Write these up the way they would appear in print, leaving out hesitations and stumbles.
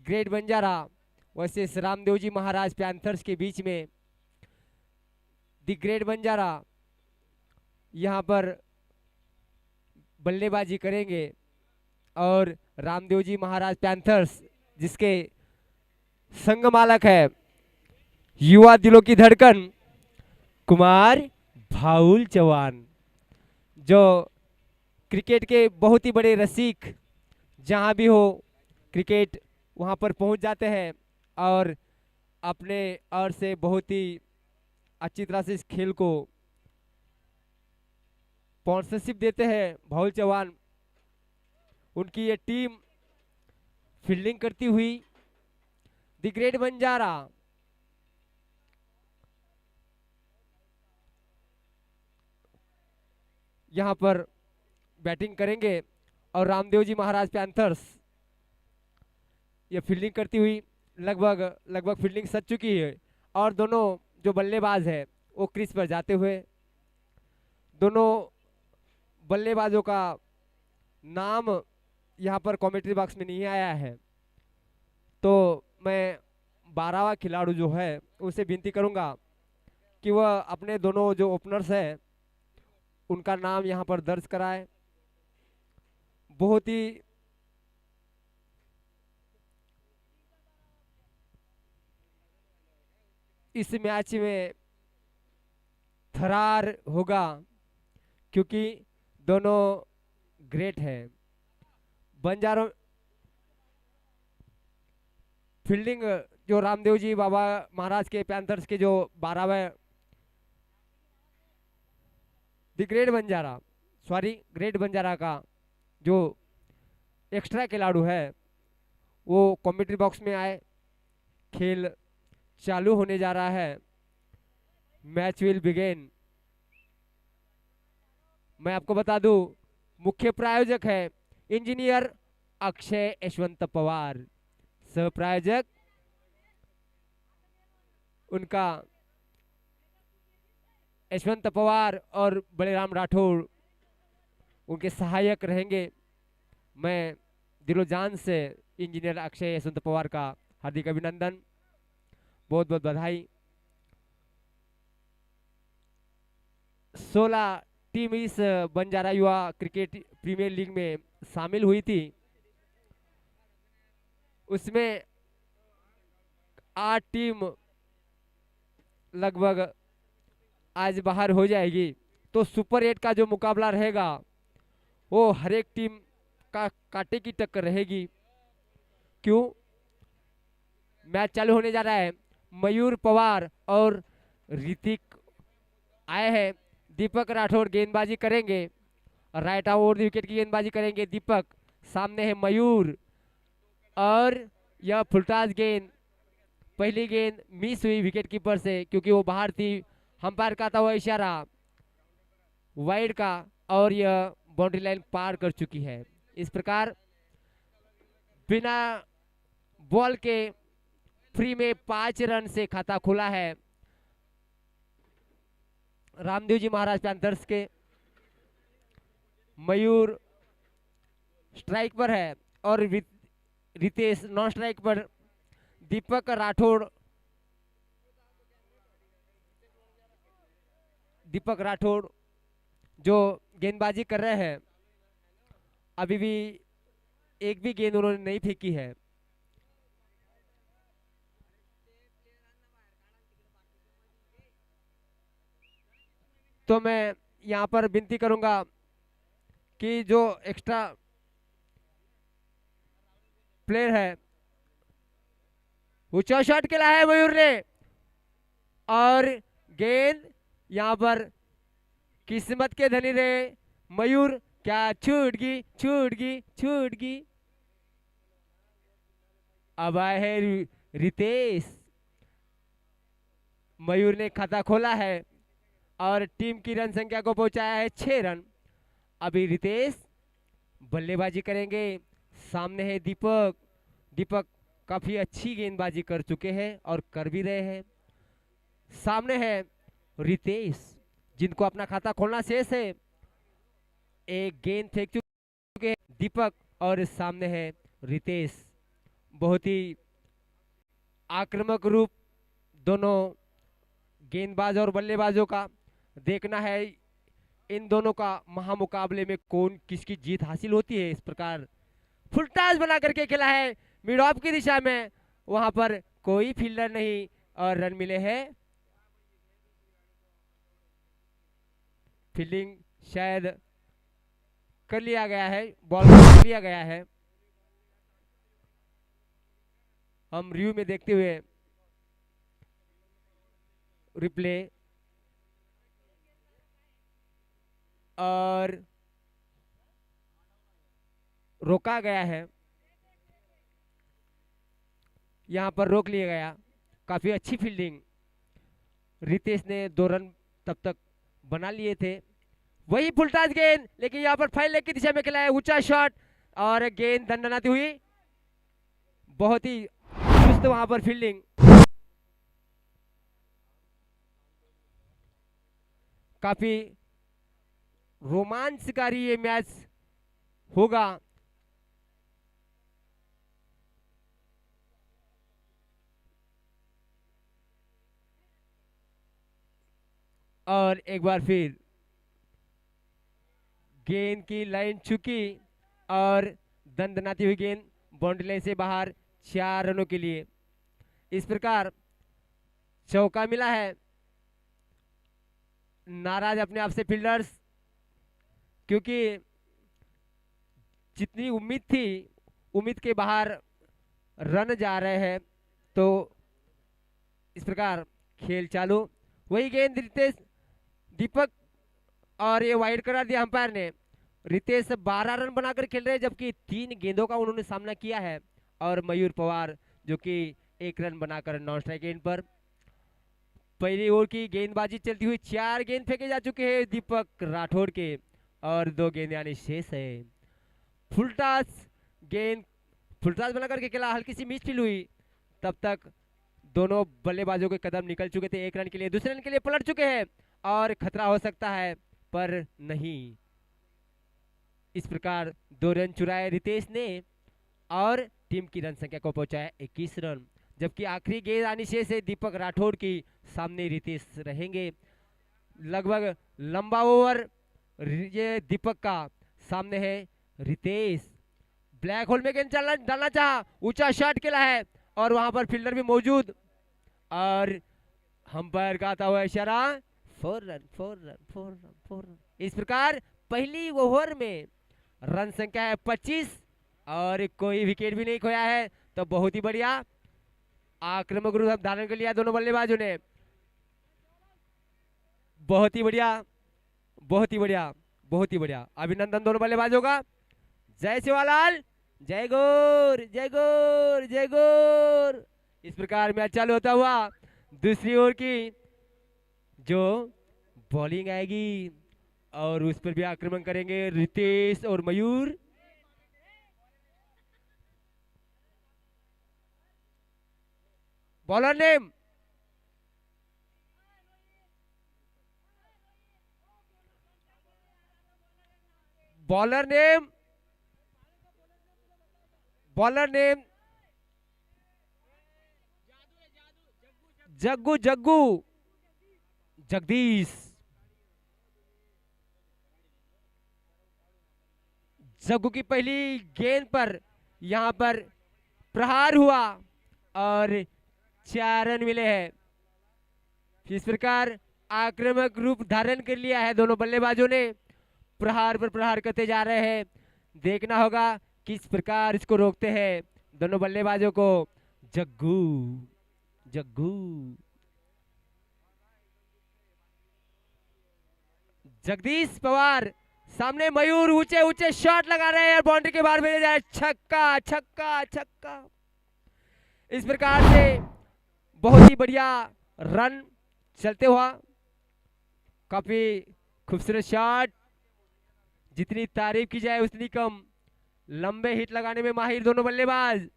Great Banjara versus Ramdev ji महाराज panthers के बीच में the great Banjara यहाँ पर बल्लेबाजी करेंगे और रामदेव जी महाराज पैंथर्स जिसके संग मालक है युवा दिलों की धड़कन कुमार भाउल चौहान, जो क्रिकेट के बहुत ही बड़े रसिक, जहां भी हो क्रिकेट वहां पर पहुंच जाते हैं और अपने और से बहुत ही अच्छी तरह से इस खेल को स्पॉन्सरशिप देते हैं। भाउल चौहान, उनकी ये टीम फील्डिंग करती हुई द ग्रेट बंजारा यहाँ पर बैटिंग करेंगे और रामदेव जी महाराज पैंथर्स ये फील्डिंग करती हुई लगभग लगभग फील्डिंग सज चुकी है और दोनों जो बल्लेबाज है वो क्रीज पर जाते हुए, दोनों बल्लेबाजों का नाम यहाँ पर कमेंट्री बॉक्स में नहीं आया है, तो मैं 12वां खिलाड़ी जो है उसे विनती करूंगा कि वह अपने दोनों जो ओपनर्स हैं उनका नाम यहाँ पर दर्ज कराए। बहुत ही इस मैच में थरार होगा क्योंकि दोनों ग्रेट हैं। बंजारों फील्डिंग जो रामदेव जी बाबा महाराज के पैंथर्स के जो 12वें the great Banjara great Banjara का जो एक्स्ट्रा खिलाड़ू है वो कमेंट्री बॉक्स में आए। खेल चालू होने जा रहा है, मैच विल बिगिन। मैं आपको बता दूं मुख्य प्रायोजक है इंजीनियर अक्षय यशवंत पवार, सह प्रायोजक उनका यशवंत पवार और बलराम राठौड़ उनके सहायक रहेंगे। मैं दिलो जान से इंजीनियर अक्षय यशवंत पवार का हार्दिक अभिनंदन, बहुत बहुत बधाई। 16 टीम इस बंजारा युवा क्रिकेट प्रीमियर लीग में शामिल हुई थी, उसमें 8 टीम लगभग आज बाहर हो जाएगी, तो सुपर 8 का जो मुकाबला रहेगा वो हर एक टीम का कांटे की टक्कर रहेगी। क्यों? मैच चालू होने जा रहा है। मयूर पवार और ऋतिक आए हैं। दीपक राठौर गेंदबाजी करेंगे, राइट ओवर विकेट की गेंदबाजी करेंगे दीपक। सामने है मयूर और यह फुलटाज गेंद, पहली गेंद मिस हुई विकेट कीपर से क्योंकि वो बाहर थी। अंपायर का था हुआ इशारा वाइड का और यह बाउंड्री लाइन पार कर चुकी है। इस प्रकार बिना बॉल के फ्री में 5 रन से खाता खुला है रामदेव जी महाराज पैंथर्स के। मयूर स्ट्राइक पर है और रितेश नॉन स्ट्राइक पर। दीपक राठौड़ जो गेंदबाजी कर रहे हैं, अभी भी एक भी गेंद उन्होंने नहीं फेंकी है। तो मैं यहाँ पर विनती करूंगा कि जो एक्स्ट्रा प्लेयर है ऊंचा शॉट खेला है मयूर ने और गेंद यहाँ पर किस्मत के धनी रहे मयूर, क्या छूट गई। अब आए है रितेश। मयूर ने खाता खोला है और टीम की रन संख्या को पहुंचाया है 6 रन। अभी रितेश बल्लेबाजी करेंगे। सामने है दीपक काफी अच्छी गेंदबाजी कर चुके हैं और कर भी रहे हैं। सामने है रितेश जिनको अपना खाता खोलना शेष है, एक गेंद फेंक चुके हैं दीपक और सामने है रितेश। बहुत ही आक्रामक रूप दोनों गेंदबाज और बल्लेबाजों का देखना है। इन दोनों का महामुकाबले में कौन किसकी जीत हासिल होती है। इस प्रकार फुल टॉस बना करके खेला है मिड ऑफ की दिशा में, वहां पर कोई फील्डर नहीं और रन मिले हैं। फील्डिंग शायद कर लिया गया है, बॉल कर लिया गया है। हम रिव्यू में देखते हुए रिप्ले और रोका गया है, यहां पर रोक लिया गया। काफी अच्छी फील्डिंग, रितेश ने 2 रन तब तक बना लिए थे। वही फुलटास गेंद, लेकिन यहाँ पर फाइन लेग की दिशा में खेला है ऊंचा शॉट और गेंद दंडनाती हुई। बहुत ही चुस्त वहां पर फील्डिंग। काफी रोमांचकारी ये मैच होगा। और एक बार फिर गेंद की लाइन चुकी और दंडनाती हुई गेंद बाउंड्री लाइन से बाहर 4 रनों के लिए। इस प्रकार चौका मिला है। नाराज अपने आप से फील्डर्स, क्योंकि जितनी उम्मीद थी उम्मीद के बाहर रन जा रहे हैं। तो इस प्रकार खेल चालू। वही गेंद रितेश, दीपक, और ये वाइड करार दिया अंपायर ने। रितेश 12 रन बनाकर खेल रहे हैं, जबकि 3 गेंदों का उन्होंने सामना किया है। और मयूर पवार जो कि 1 रन बनाकर नॉन स्ट्राइक गेंद पर। पहली ओवर की गेंदबाजी चलती हुई 4 गेंद फेंके जा चुके हैं दीपक राठौड़ के और 2 गेंद यानी शेष है। फुल टॉस गेंद, फुल टॉस बना करके खेला, हल्की सी मिस फील हुई। तब तक दोनों बल्लेबाजों के कदम निकल चुके थे। 1 रन के लिए, दूसरे रन के लिए पलट चुके हैं और खतरा हो सकता है, पर नहीं। इस प्रकार 2 रन चुराए रितेश ने और टीम की रन संख्या को पहुंचाया 21 रन। जबकि आखिरी गेंद आनी शेष है दीपक राठौड़ की, सामने रितेश रहेंगे। लगभग लंबा ओवर ये दीपक का, सामने है रितेश। ब्लैक होल में गेंद डालना चाहा, ऊंचा शॉट खेला है और वहां पर फील्डर भी मौजूद और अंपायर का आता हुआ इशारा 4 रन 4 रन 4 रन 4 रन। इस प्रकार पहली ओवर में रन संख्या है 25 और कोई विकेट भी नहीं खोया है। तो बहुत ही बढ़िया आक्रामक रूप धारण कर लिया दोनों बल्लेबाजों ने। बहुत ही बढ़िया, बहुत ही बढ़िया, बहुत ही बढ़िया। अभिनंदन दोनों बल्लेबाजों का। जय सेवालाल, जय गौर, जय गौर, जय गौर। इस प्रकार मैच चालू होता हुआ दूसरी ओवर की जो बॉलिंग आएगी और उस पर भी आक्रमण करेंगे रितेश और Mayur. Bowler name bowler name bowler name Jaggu Jaggu Jagdish. Jaggu की पहली गेंद पर यहां पर प्रहार हुआ और 4 रन मिले हैं। इस प्रकार आक्रामक रूप धारण कर लिया है दोनों बल्लेबाजों ने। प्रहार पर प्रहार करते जा रहे हैं। देखना होगा किस प्रकार इसको रोकते हैं दोनों बल्लेबाजों को। जग्गू जग्गू जगदीश पवार, सामने मयूर ऊंचे ऊंचे शॉट लगा रहे हैं और बाउंड्री के बाहर भेजा जाए। छक्का छक्का छक्का। इस प्रकार से बहुत ही बढ़िया रन चलते हुआ, काफी खूबसूरत शॉट। जितनी तारीफ की जाए उतनी कम। लंबे हिट लगाने में माहिर दोनों बल्लेबाज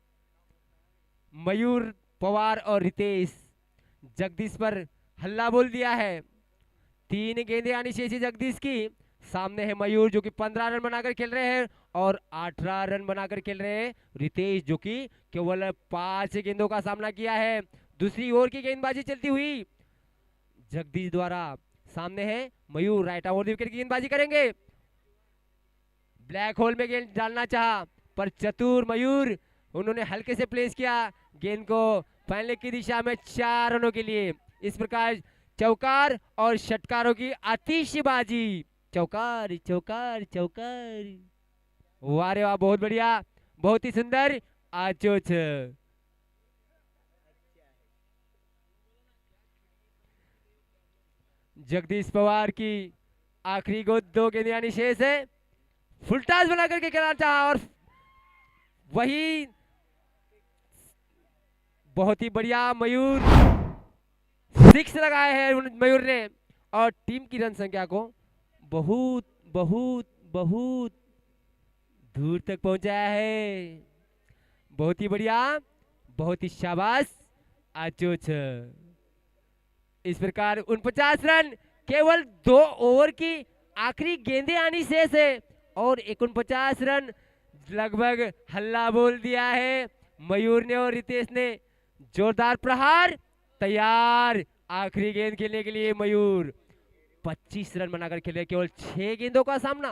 मयूर पवार और रितेश। जगदीश पर हल्ला बोल दिया है। 3 गेंदें आनी शेष है जगदीश की। सामने है मयूर जो कि 15 रन बनाकर खेल रहे हैं और 18 रन बनाकर खेल रहे हैं रितेश, जो कि केवल 5 गेंदों का सामना किया है। दूसरी ओवर की गेंदबाजी चलती हुई जगदीश द्वारा, सामने है मयूर, राइट आउट विकेट की गेंदबाजी करेंगे। ब्लैक होल में गेंद डालना चाहा, पर चतुर मयूर, उन्होंने हल्के से प्लेस किया गेंद को फैलने की दिशा में 4 रनों के लिए। इस प्रकार चौकार और षटकारों की आतिशबाजी, चौकार चौकार चौकार, वाह रे वाह, बहुत बढ़िया, बहुत ही सुंदर, आचोच। जगदीश पवार की आखिरी गेंद, 2 गेंद यानी शेष है। फुल टॉस बना करके खेलना चाहा और वही बहुत ही बढ़िया मयूर, 6 लगाए हैं मयूर ने और टीम की रन संख्या को बहुत बहुत बहुत दूर तक पहुंचाया है। बहुत ही बढ़िया, बहुत ही शाबाश, आचोच। इस प्रकार 49 रन, केवल 2 ओवर की आखिरी गेंदें आनी शेष है और 49 रन लगभग हल्ला बोल दिया है मयूर ने और रितेश ने। जोरदार प्रहार, तैयार आखिरी गेंद खेलने के लिए मयूर। 25 रन बनाकर खेले, केवल 6 गेंदों का सामना।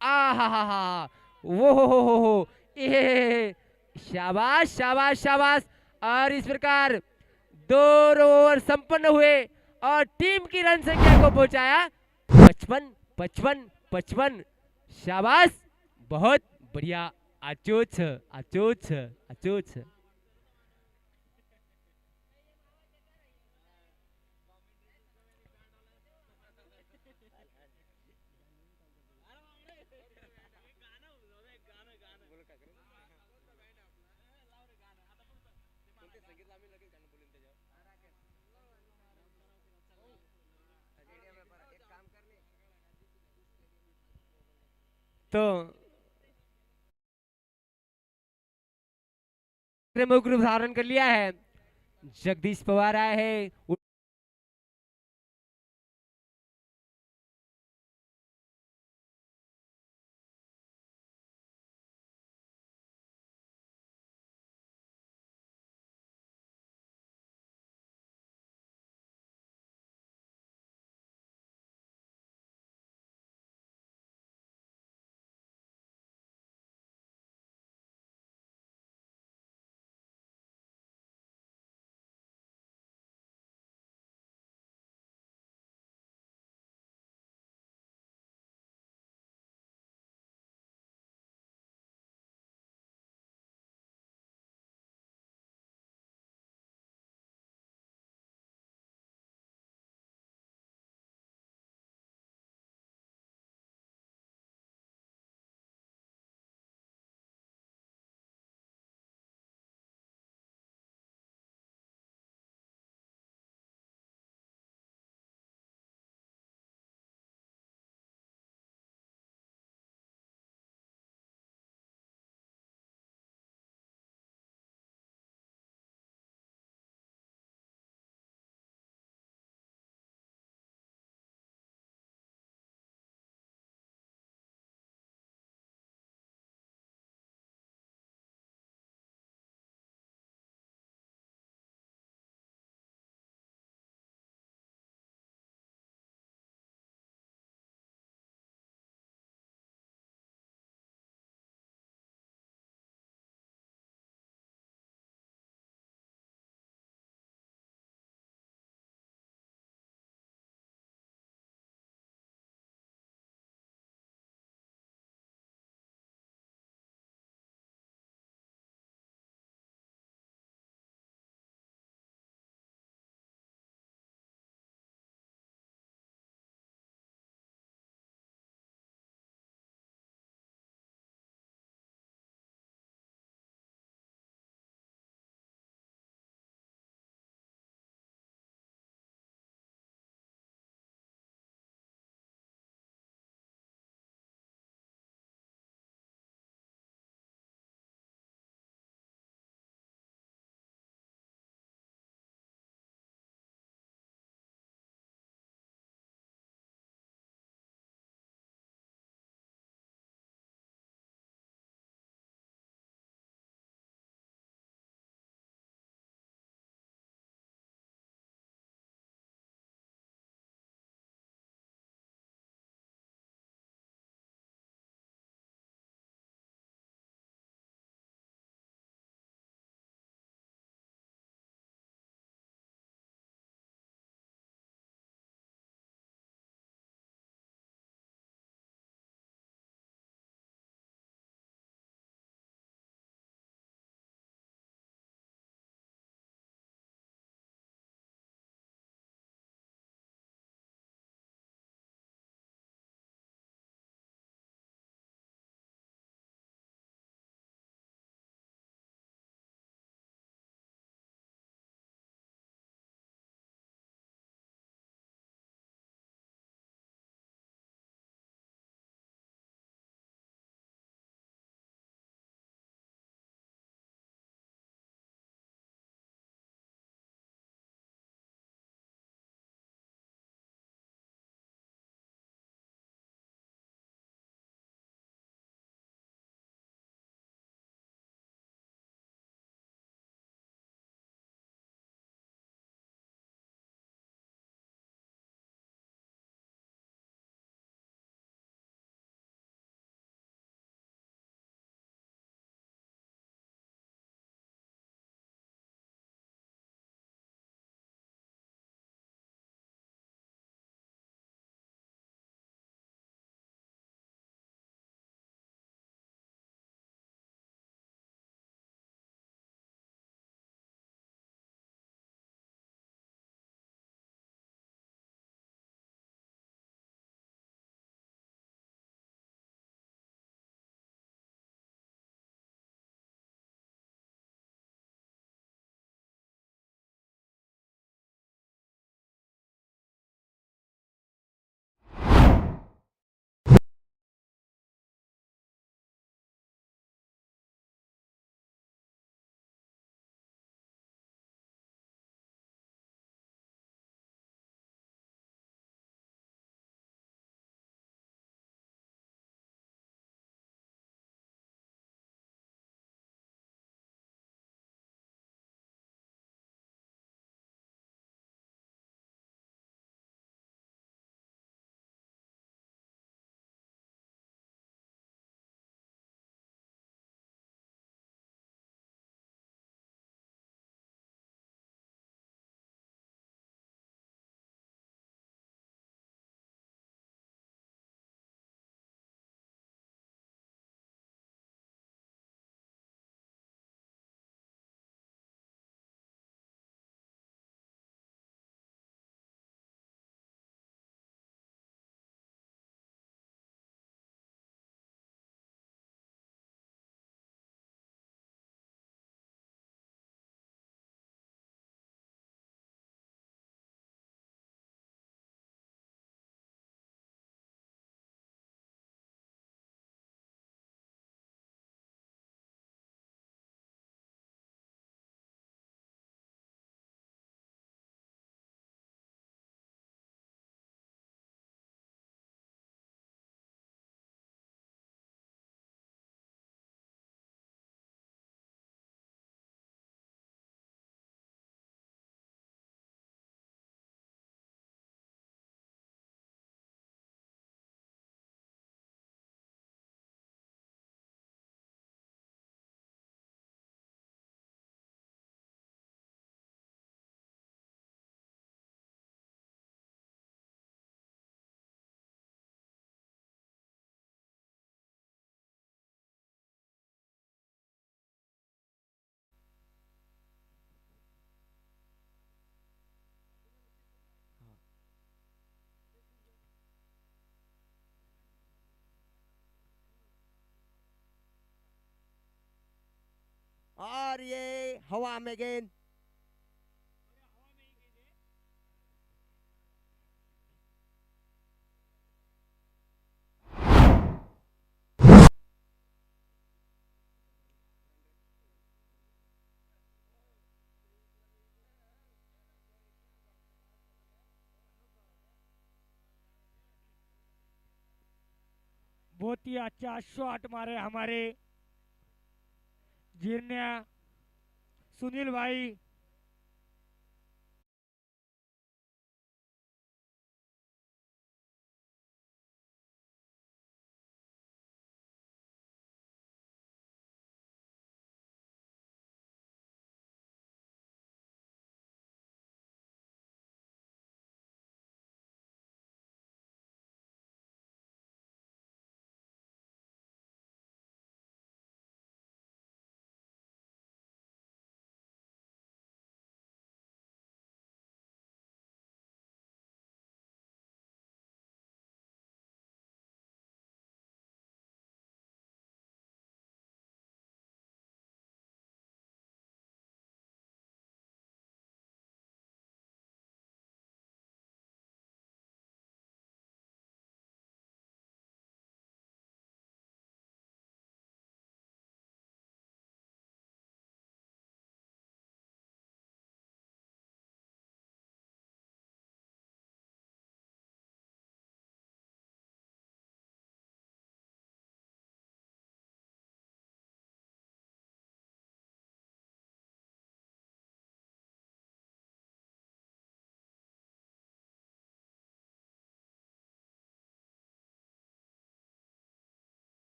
आ हा हा हा, वो हो, ये शाबाश शाबाश शाबाश। और इस प्रकार 2 ओवर संपन्न हुए और टीम की रन संख्या को पहुंचाया 55 55 55। शाबाश, बहुत बढ़िया, अचोच अचोच अचोच। तो मुख्य रूप धारण कर लिया है, जगदीश पवार आए हैं। और ये हवा में गेंद। बहुत ही अच्छा शॉट मारे हमारे जीर्ण्या सुनील भाई।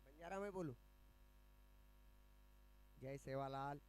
बंजारा में बोलूं। जय सेवालाल।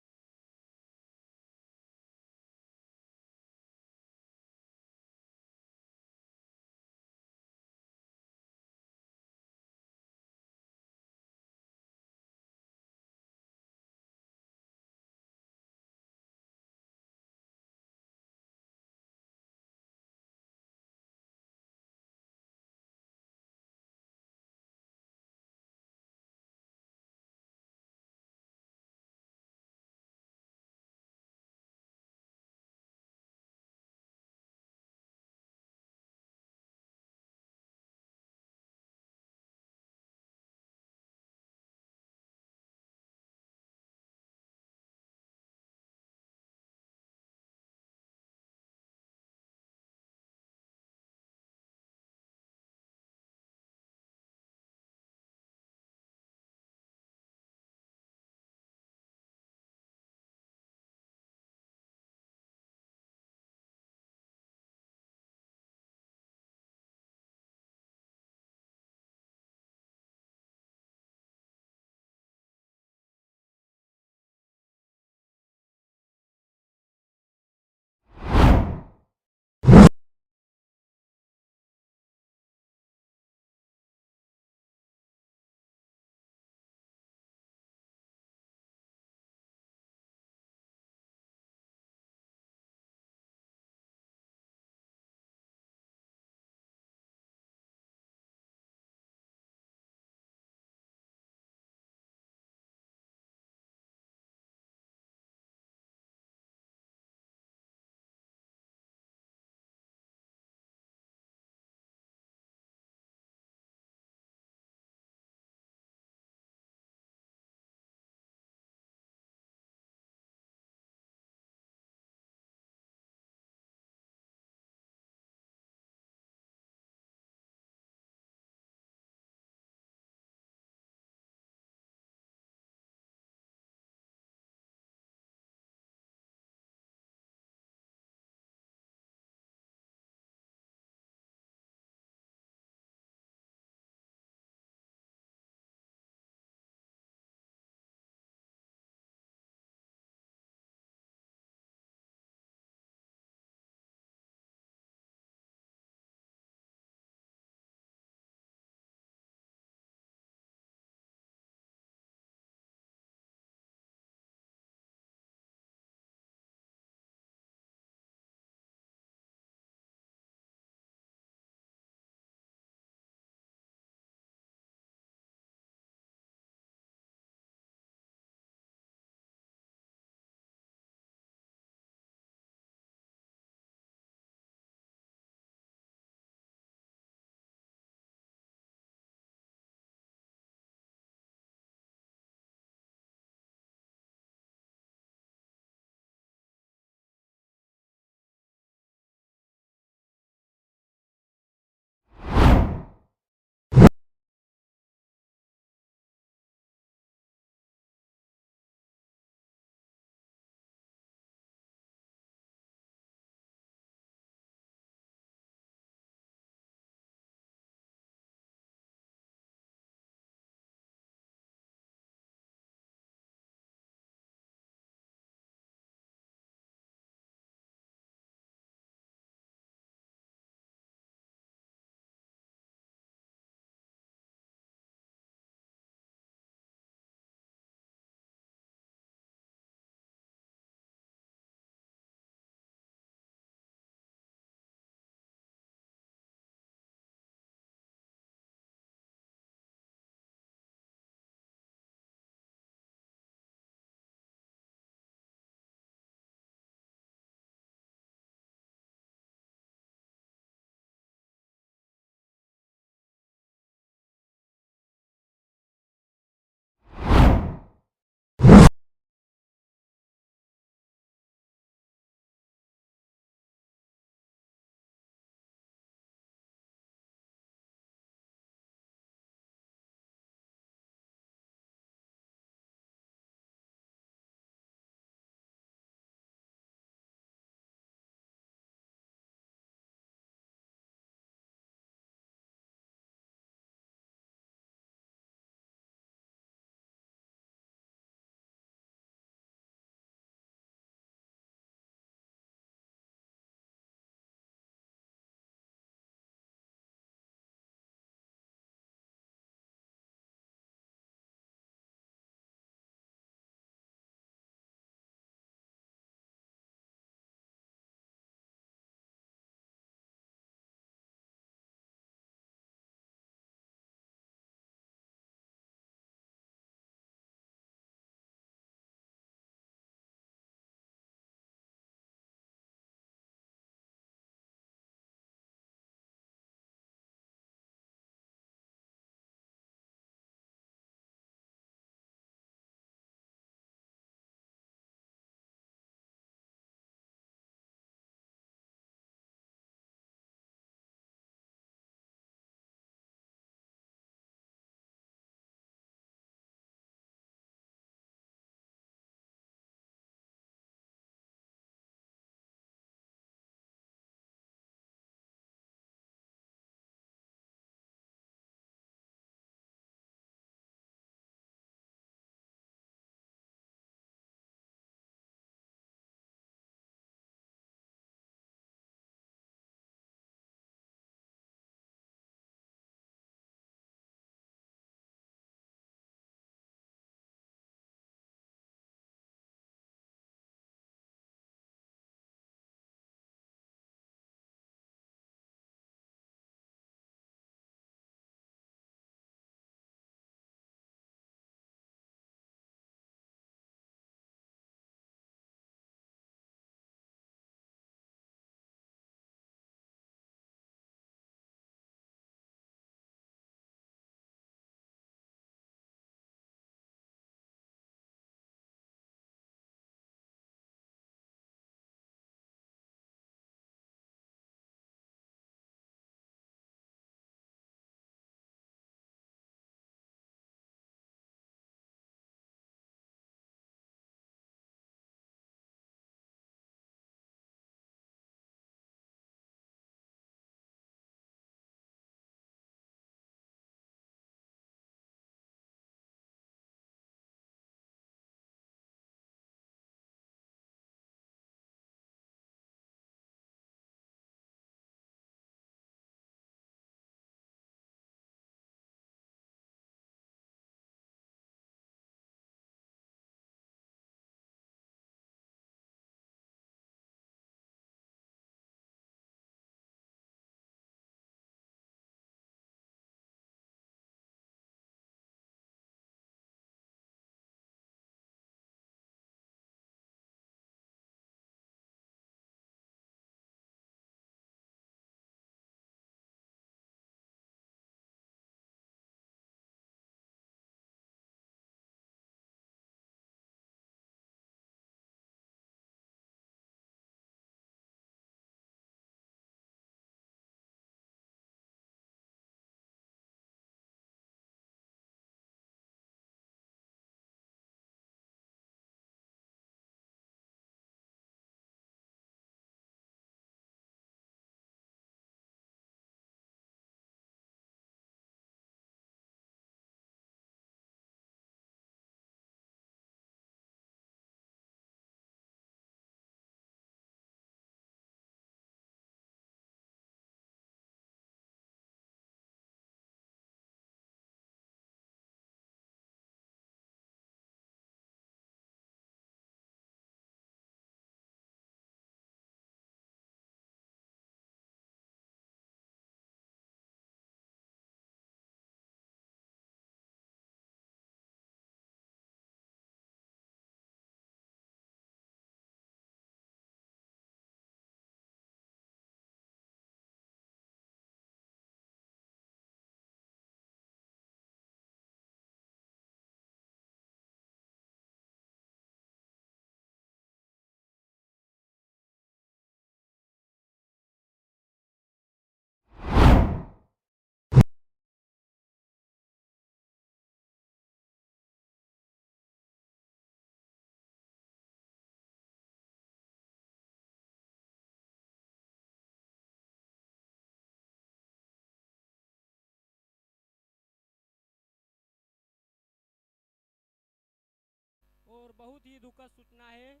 और बहुत ही दुखद सूचना है।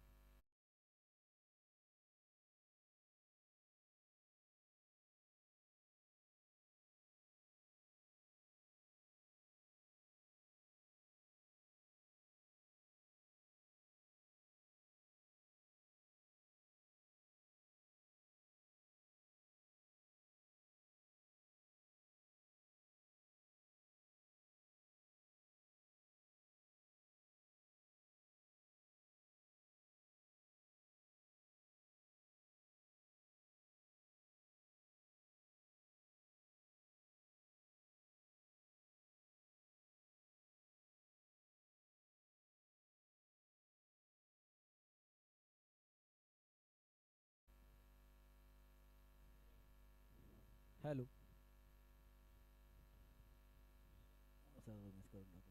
हेलो सर मिस करून टाकलं.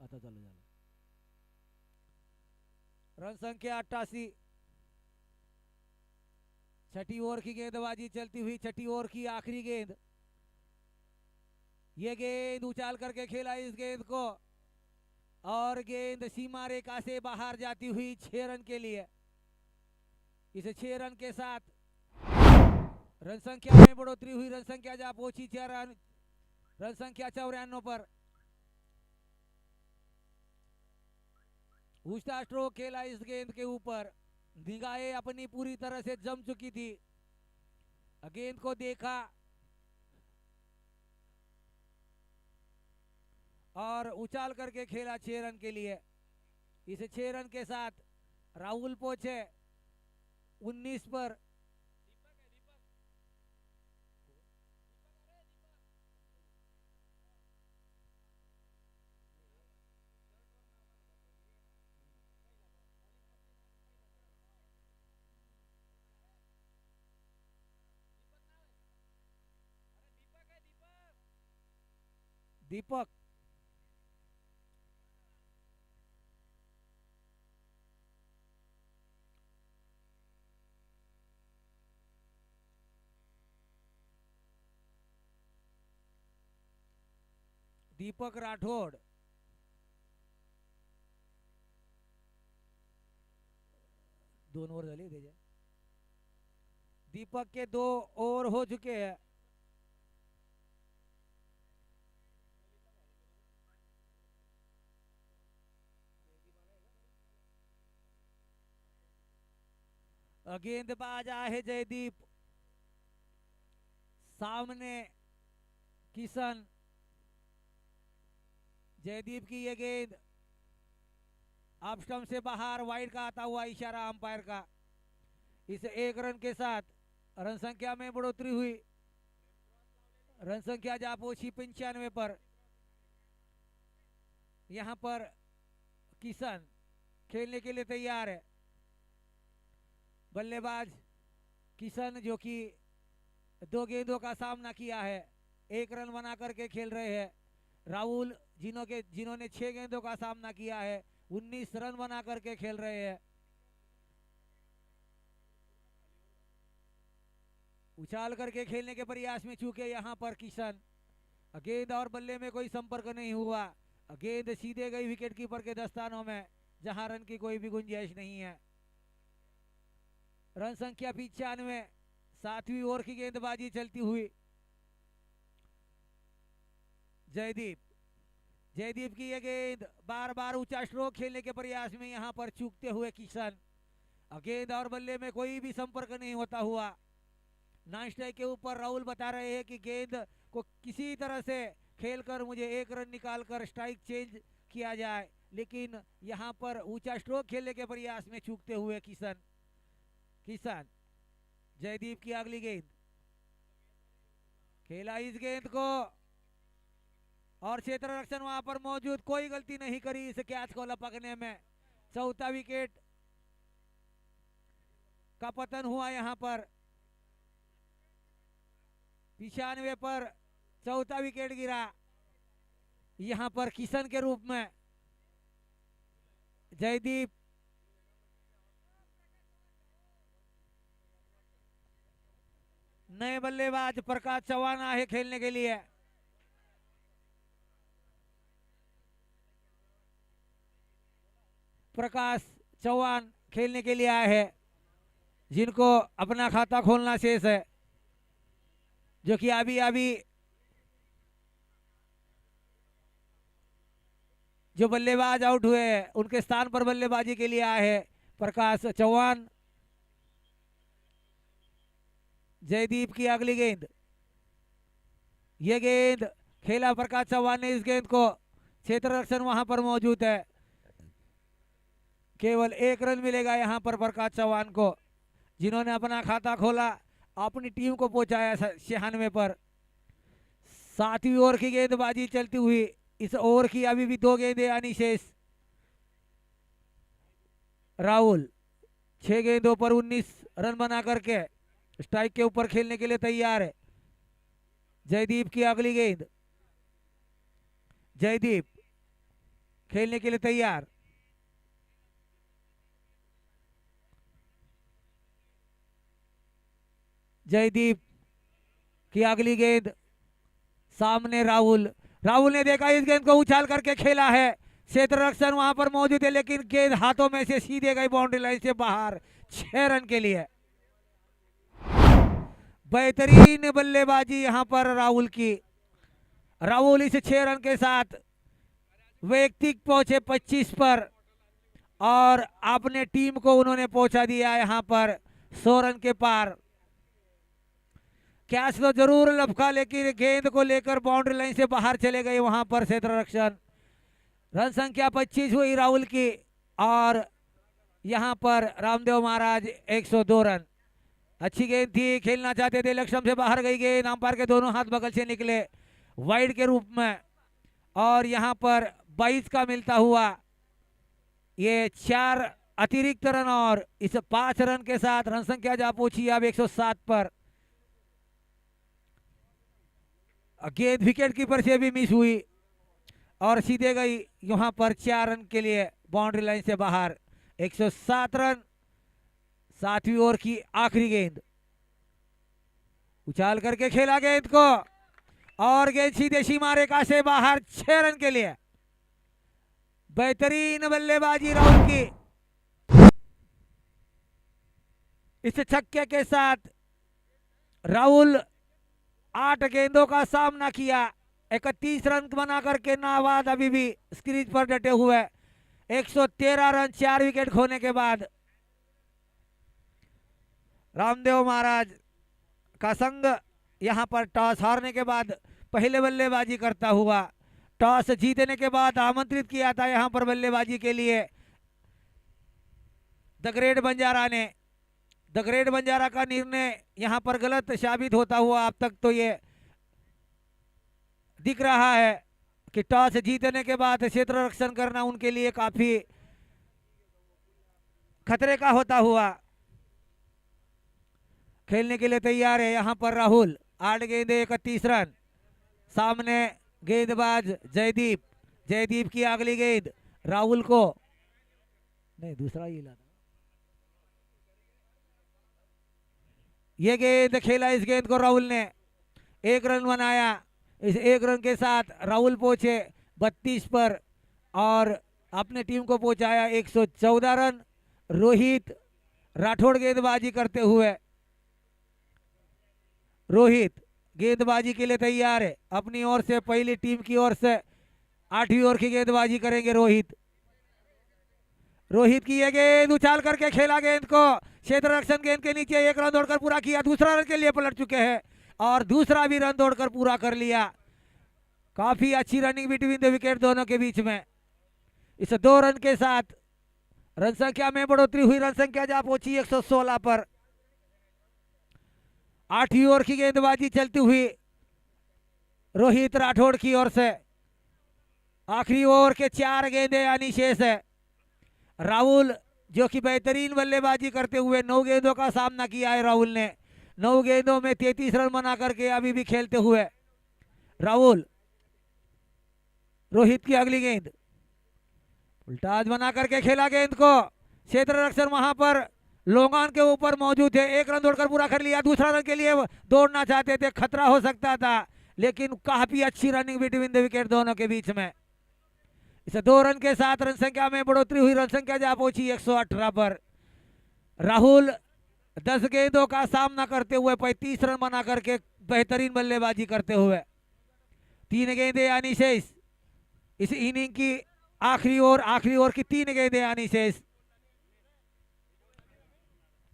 आता चालू झालं. रन संख्या 88. छठी ओवर की गेंदबाजी चलती हुई, छठी ओवर की आखिरी गेंद. ये गेंद उछाल करके खेला इस गेंद को और गेंद सीमा रेखा से बाहर जाती हुई 6 रन के लिए. इसे 6 रन के साथ रन संख्या में बढ़ोतरी हुई. रन संख्या जा पहुंची 4 रन. रन संख्या 94 पर. उल्टा स्ट्रोक खेला इस गेंद के ऊपर. निगाहें अपनी पूरी तरह से जम चुकी थी. गेंद को देखा और उछाल करके खेला 6 रन के लिए. इसे 6 रन के साथ राहुल पहुंचे 19 पर. दीपक दीपक राठौड़. दोन ओव्हर झाली त्याच्या. दीपक के 2 ओवर हो चुके हैं. गेंदबाज आहे जयदीप. सामने किशन. जयदीप की ये गेंद ऑफ स्टंप से बाहर, वाइड का आता हुआ इशारा अंपायर का. इसे 1 रन के साथ रन संख्या में बढ़ोतरी हुई. रन संख्या जा पहुंची 95 पर. यहां पर किशन खेलने के लिए तैयार है. बल्लेबाज किशन जो कि 2 गेंदों का सामना किया है, 1 रन बना करके खेल रहे हैं. राहुल जिन्होंने 6 गेंदों का सामना किया है, 19 रन बना करके खेल रहे हैं. उछाल करके खेलने के प्रयास में चूके यहां पर किशन. गेंद और बल्ले में कोई संपर्क नहीं हुआ. गेंद सीधे गई विकेट कीपर के दस्तानों में, जहां रन की कोई भी गुंजाइश नहीं है. रन संख्या 95, 7वीं ओवर की गेंदबाजी चलती हुई। जयदीप की यह गेंद बार बार ऊंचा स्ट्रोक खेलने के प्रयास में यहां पर चूकते हुए किशन। गेंद और बल्ले में कोई भी संपर्क नहीं होता हुआ। नॉन स्ट्राइक के ऊपर राहुल बता रहे हैं कि गेंद को किसी तरह से खेलकर मुझे 1 रन निकालकर स्ट्राइक चेंज किया जाए, लेकिन यहां पर ऊंचा स्ट्रोक खेलने के प्रयास में चूकते हुए किशन। जयदीप की अगली गेंद खेला इस गेंद को, और क्षेत्र रक्षण वहां पर मौजूद, कोई गलती नहीं करी इस कैच को लपकने में। चौथा विकेट का पतन हुआ यहां पर। 95 पर चौथा विकेट गिरा यहां पर किशन के रूप में। जयदीप नए बल्लेबाज प्रकाश चौहान आए खेलने के लिए। प्रकाश चौहान खेलने के लिए आए हैं, जिनको अपना खाता खोलना शेष है, जो कि अभी जो बल्लेबाज आउट हुए हैं उनके स्थान पर बल्लेबाजी के लिए आए हैं प्रकाश चौहान। जयदीप की अगली गेंद, ये गेंद खेला प्रकाश चौहान ने इस गेंद को, क्षेत्र रक्षण वहां पर मौजूद है। केवल 1 रन मिलेगा यहां पर प्रकाश चौहान को, जिन्होंने अपना खाता खोला, अपनी टीम को पहुंचाया 96 पर। 7वीं ओवर की गेंदबाजी चलती हुई। इस ओवर की अभी भी 2 गेंदें आनी शेष। राहुल 6 गेंदों पर 19 रन बना करके स्ट्राइक के ऊपर खेलने के लिए तैयार है। जयदीप की अगली गेंद, जयदीप खेलने के लिए तैयार। जयदीप की अगली गेंद, सामने राहुल ने देखा इस गेंद को उछाल करके खेला है। क्षेत्र रक्षण वहां पर मौजूद है, लेकिन गेंद हाथों में से सीधे गई बाउंड्री लाइन से बाहर। 6 रन के लिए बेहतरीन बल्लेबाजी यहां पर राहुल की। राहुल इस 6 रन के साथ वैयक्तिक पहुंचे 25 पर, और अपने टीम को उन्होंने पहुंचा दिया यहां पर 100 रन के पार। कैच तो जरूर लपका, लेकिन गेंद को लेकर बाउंड्री लाइन से बाहर चले गए वहां पर क्षेत्र रक्षण। रन संख्या 25 हुई राहुल की, और यहां पर रामदेव महाराज 102 रन। अच्छी गेंद थी, खेलना चाहते थे, लक्ष्य से बाहर गई गेंद, अंपायर के दोनों हाथ बगल से निकले वाइड के रूप में, और यहां पर 22 का मिलता हुआ ये 4 अतिरिक्त रन, और इस 5 रन के साथ रन संख्या जा पहुंची अब 107 पर। गेंद विकेट कीपर से भी मिस हुई और सीधे गई यहां पर 4 रन के लिए बाउंड्री लाइन से बाहर। 107 रन। 7वीं ओवर की आखिरी गेंद, उछाल करके खेला गेंद को, और गेंद सीधे सीमा रेखा से बाहर। 6 रन के लिए बेहतरीन बल्लेबाजी राहुल की। इस छक्के के साथ राहुल 8 गेंदों का सामना किया, 31 रन बना करके नाबाद अभी भी स्क्रीज पर डटे हुए। 113 रन 4 विकेट खोने के बाद। रामदेव महाराज का संघ यहां पर टॉस हारने के बाद पहले बल्लेबाजी करता हुआ, टॉस जीतने के बाद आमंत्रित किया था यहां पर बल्लेबाजी के लिए द ग्रेट बंजारा ने। द ग्रेट बंजारा का निर्णय यहां पर गलत साबित होता हुआ अब तक तो ये दिख रहा है कि टॉस जीतने के बाद क्षेत्र रक्षण करना उनके लिए काफी खतरे का होता हुआ। खेलने के लिए तैयार है यहां पर राहुल। 8 गेंदे 31 रन। सामने गेंदबाज जयदीप की अगली गेंद राहुल को, नहीं दूसरा ही लाना। ये गेंद खेला, इस गेंद को राहुल ने 1 रन बनाया। इस 1 रन के साथ राहुल पहुंचे 32 पर और अपने टीम को पहुंचाया 114 रन। रोहित राठौड़ गेंदबाजी करते हुए। रोहित गेंदबाजी के लिए तैयार है अपनी ओर से, पहली टीम की ओर से 8वीं ओवर की गेंदबाजी करेंगे रोहित। रोहित की ये गेंद उछाल करके खेला गेंद को, क्षेत्र रक्षण गेंद के नीचे, एक रन दौड़कर पूरा किया, दूसरा रन के लिए पलट चुके हैं और दूसरा भी रन दौड़कर पूरा कर लिया। काफी अच्छी रनिंग बिटवीन द विकेट दोनों के बीच में। इस 2 रन के साथ रन संख्या में बढ़ोतरी हुई, रन संख्या जा पहुंची 116 पर। 8वीं ओवर की गेंदबाजी चलती हुई रोहित राठौड़ की ओर से। आखिरी ओवर के 4 गेंदे यानी शेष है। राहुल जो कि बेहतरीन बल्लेबाजी करते हुए 9 गेंदों का सामना किया है। राहुल ने 9 गेंदों में 33 रन बना करके अभी भी खेलते हुए। राहुल, रोहित की अगली गेंद उल्टाज बना करके खेला गेंद को, क्षेत्र रक्षण वहां पर लोंगान के ऊपर मौजूद है, एक रन दौड़कर पूरा कर लिया। दूसरा रन के लिए दौड़ना चाहते थे, खतरा हो सकता था, लेकिन काफी अच्छी रनिंग बिटवीन द विकेट दोनों के बीच में। इस 2 रन के साथ रन संख्या में बढ़ोतरी हुई, रन संख्या जा पहुंची 118 पर। राहुल 10 गेंदों का सामना करते हुए 35 रन बना करके बेहतरीन बल्लेबाजी करते हुए। 3 गेंदे यानी शेष इस इनिंग की, आखिरी ओवर की 3 गेंदे यानी शेष।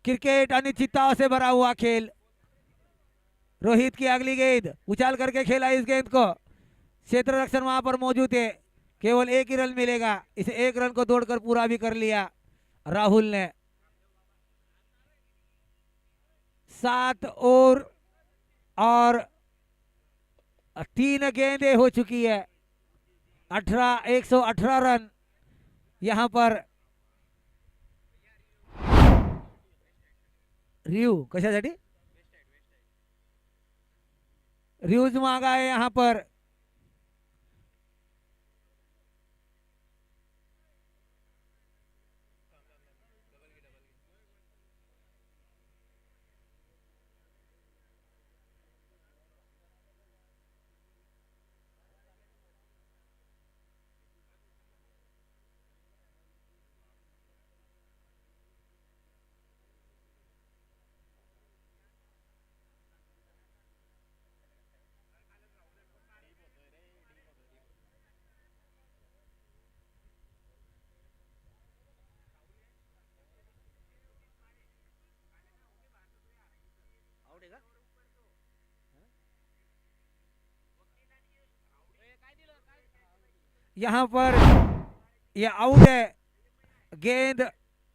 क्रिकेट अनिश्चितताओं से भरा हुआ खेल। रोहित की अगली गेंद उछाल करके खेला इस गेंद को, क्षेत्र रक्षण वहां पर मौजूद है, केवल 1 ही रन मिलेगा। इस 1 रन को दौड़कर पूरा भी कर लिया राहुल ने। 7 ओवर और 3 गेंदें हो चुकी है। 118 रन यहां पर। रिव्यू कशासाठी रिव्यूज मांगा है यहां पर। यहां पर यह आउट है। गेंद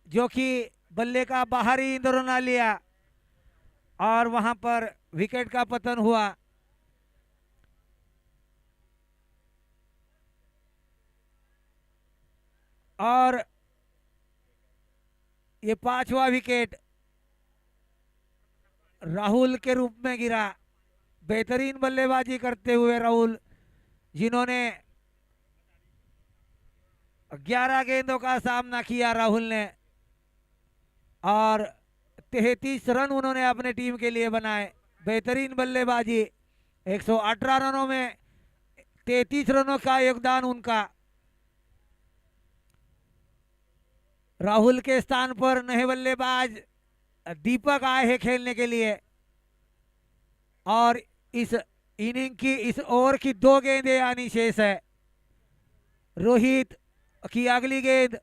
जो कि बल्ले का बाहरी इंदौर ना लिया और वहां पर विकेट का पतन हुआ। और ये 5वां विकेट राहुल के रूप में गिरा। बेहतरीन बल्लेबाजी करते हुए राहुल, जिन्होंने 11 गेंदों का सामना किया राहुल ने और 33 रन उन्होंने अपने टीम के लिए बनाए। बेहतरीन बल्लेबाजी, 118 रनों में 33 रनों का योगदान उनका। राहुल के स्थान पर नए बल्लेबाज दीपक आए हैं खेलने के लिए और इस इनिंग की, इस ओवर की 2 गेंदें आनी शेष है। रोहित की अगली गेंद,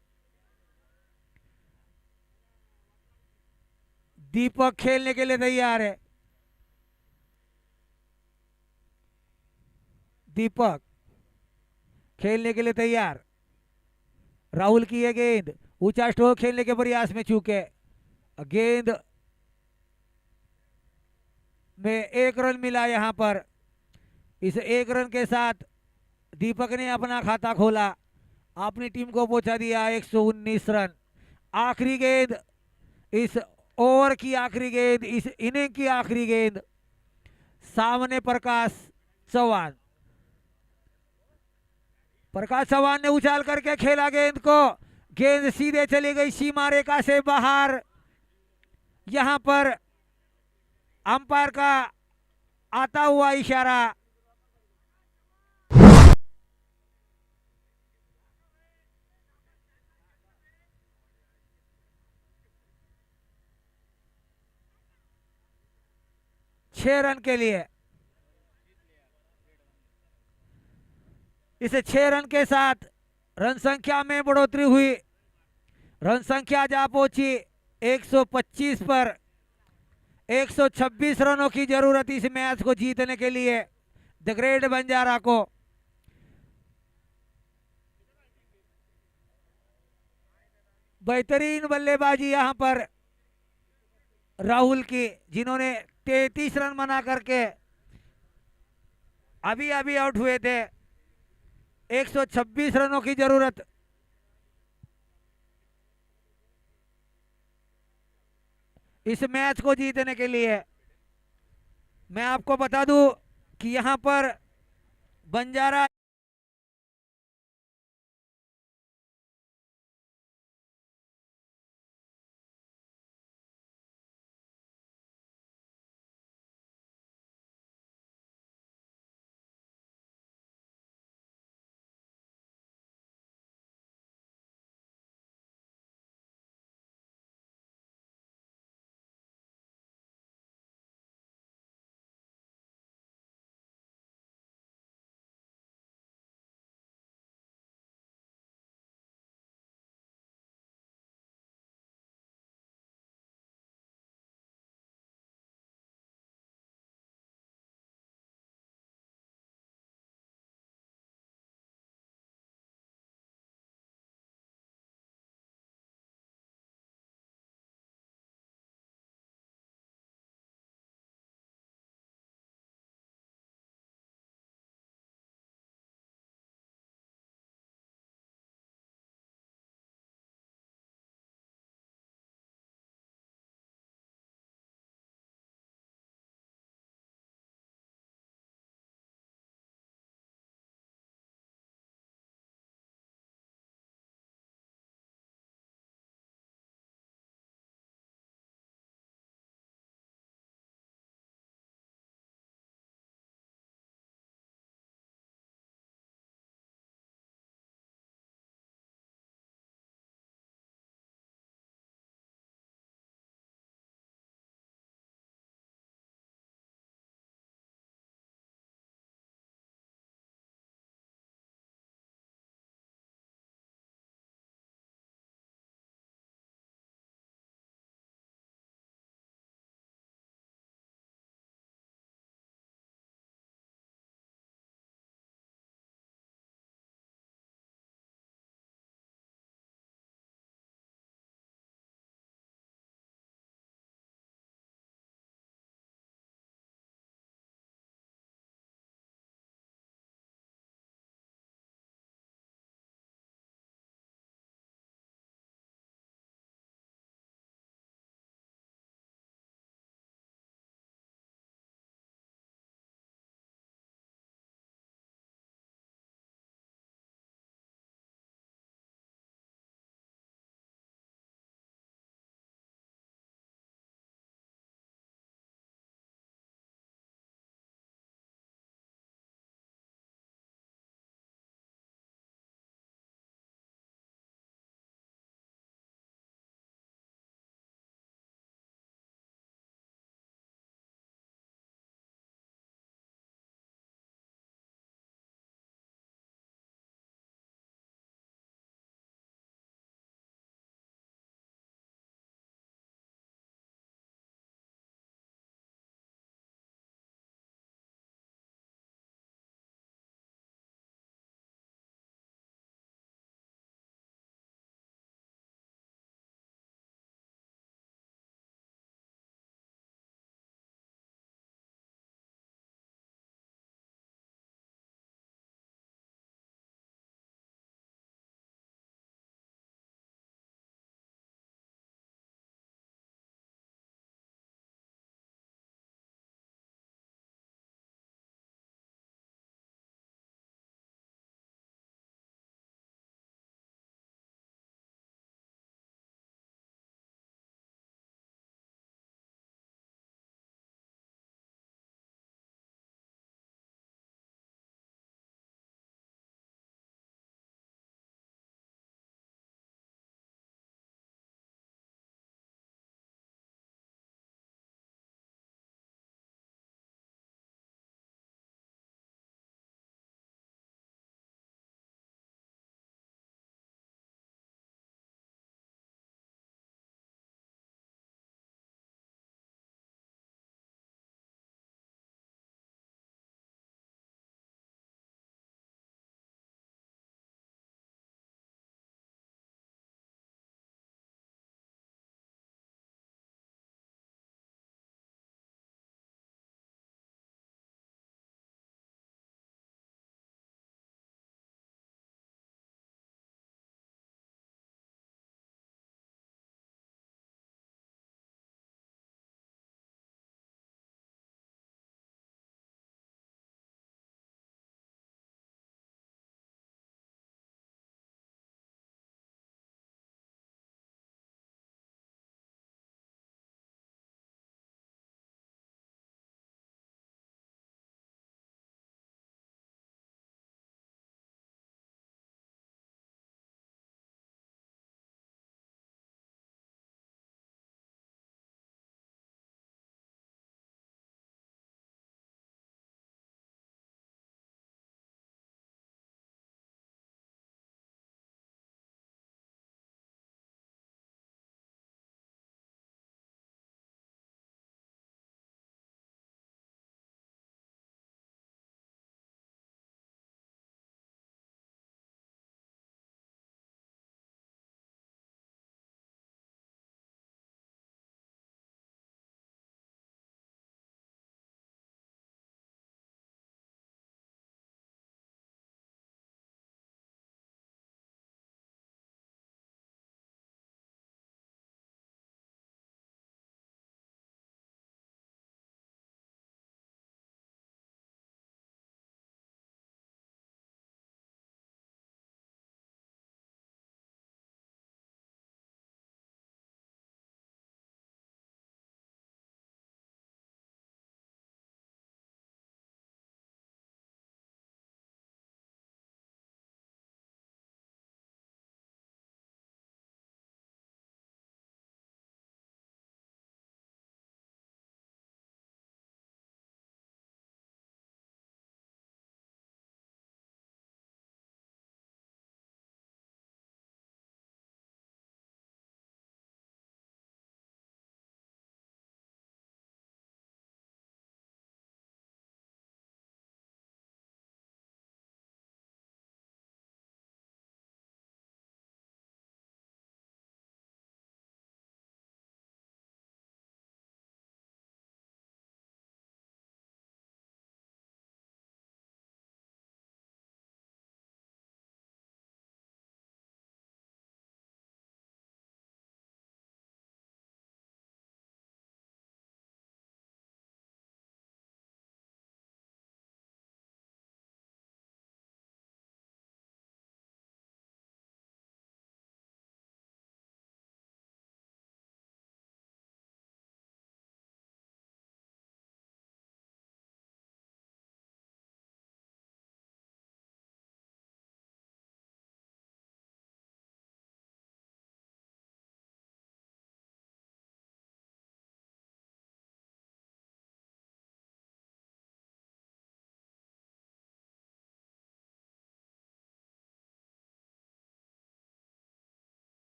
दीपक खेलने के लिए तैयार है। दीपक खेलने के लिए तैयार। राहुल की यह गेंद ऊंचा स्ट्रोक खेलने के प्रयास में चूके। गेंद में 1 रन मिला यहां पर। इस 1 रन के साथ दीपक ने अपना खाता खोला, अपनी टीम को पहुंचा दिया 119 रन। आखिरी गेंद, इस ओवर की आखिरी गेंद, इस इनिंग की आखिरी गेंद, सामने प्रकाश चौहान। प्रकाश चौहान ने उछाल करके खेला गेंद को, गेंद सीधे चली गई सीमा रेखा से बाहर। यहां पर अंपायर का आता हुआ इशारा। 6 रन के लिए। इसे 6 रन के साथ रन संख्या में बढ़ोतरी हुई। रन संख्या जा पहुंची 125 पर। 126 रनों की जरूरत इस मैच को जीतने के लिए द ग्रेट बंजारा को। बेहतरीन बल्लेबाजी यहां पर राहुल की, जिन्होंने 33 रन बना करके अभी अभी आउट हुए थे। 126 रनों की जरूरत इस मैच को जीतने के लिए। मैं आपको बता दूं कि यहां पर बंजारा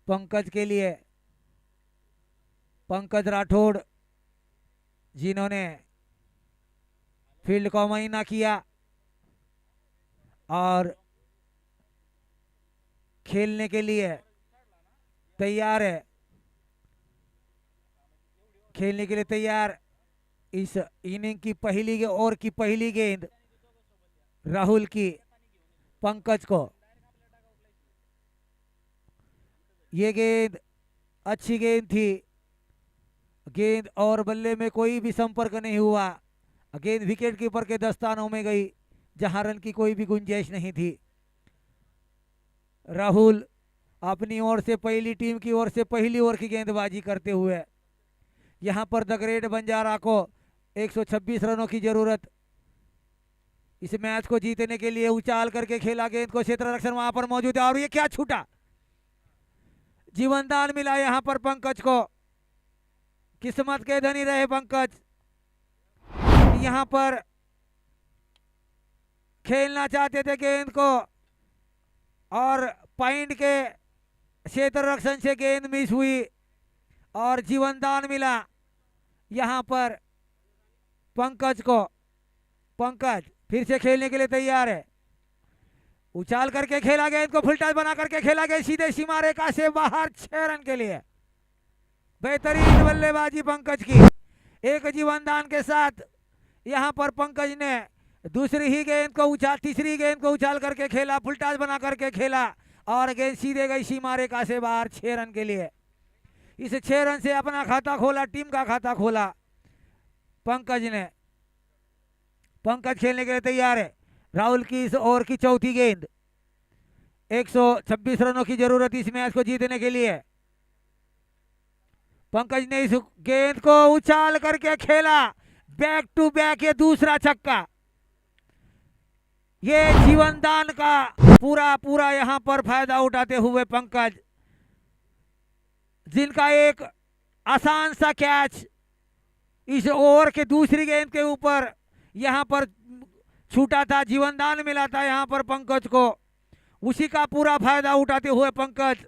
पंकज के लिए, पंकज राठौड़ जिन्होंने फील्ड को मुआयना किया और खेलने के लिए तैयार है, खेलने के लिए तैयार। इस इनिंग की पहली ओवर की पहली गेंद राहुल की पंकज को, ये गेंद अच्छी गेंद थी, गेंद और बल्ले में कोई भी संपर्क नहीं हुआ, गेंद विकेट कीपर के दस्तानों में गई जहां रन की कोई भी गुंजाइश नहीं थी। राहुल अपनी ओर से पहली टीम की ओर से पहली ओवर की गेंदबाजी करते हुए यहां पर द ग्रेट बंजारा को 126 रनों की जरूरत। इस मैच को जीतने के लिए उछाल करके खेला, गेंद को क्षेत्र रक्षण वहां पर मौजूद है और ये क्या छूटा, जीवनदान मिला यहां पर पंकज को। किस्मत के धनी रहे पंकज, यहां पर खेलना चाहते थे गेंद को और पॉइंट के क्षेत्र रक्षण से गेंद मिस हुई और जीवनदान मिला यहां पर पंकज को। पंकज फिर से खेलने के लिए तैयार है, उछाल करके खेला, गेंद को फुल टच बना करके खेला गया सीधे सीमा रेखा से बाहर 6 रन के लिए। बेहतरीन बल्लेबाजी पंकज की, एक जीवनदान के साथ यहां पर पंकज ने दूसरी ही गेंद को उछाल, तीसरी गेंद को उछाल करके खेला, फुल टॉस बना करके खेला और गेंद सीधे गई सीमा रेखा से बाहर 6 रन के लिए। इस 6 रन से अपना खाता खोला, टीम का खाता खोला पंकज ने। पंकज खेलने के लिए तैयार है, राहुल की इस ओवर की चौथी गेंद, 126 रनों की जरूरत इस मैच को जीतने के लिए। पंकज ने इस गेंद को उछाल करके खेला, बैक टू बैक ये दूसरा छक्का। ये जीवनदान का पूरा पूरा यहां पर फायदा उठाते हुए पंकज, जिनका एक आसान सा कैच इस ओवर के दूसरी गेंद के ऊपर यहां पर छूटा था, जीवनदान मिला था यहां पर पंकज को, उसी का पूरा फायदा उठाते हुए पंकज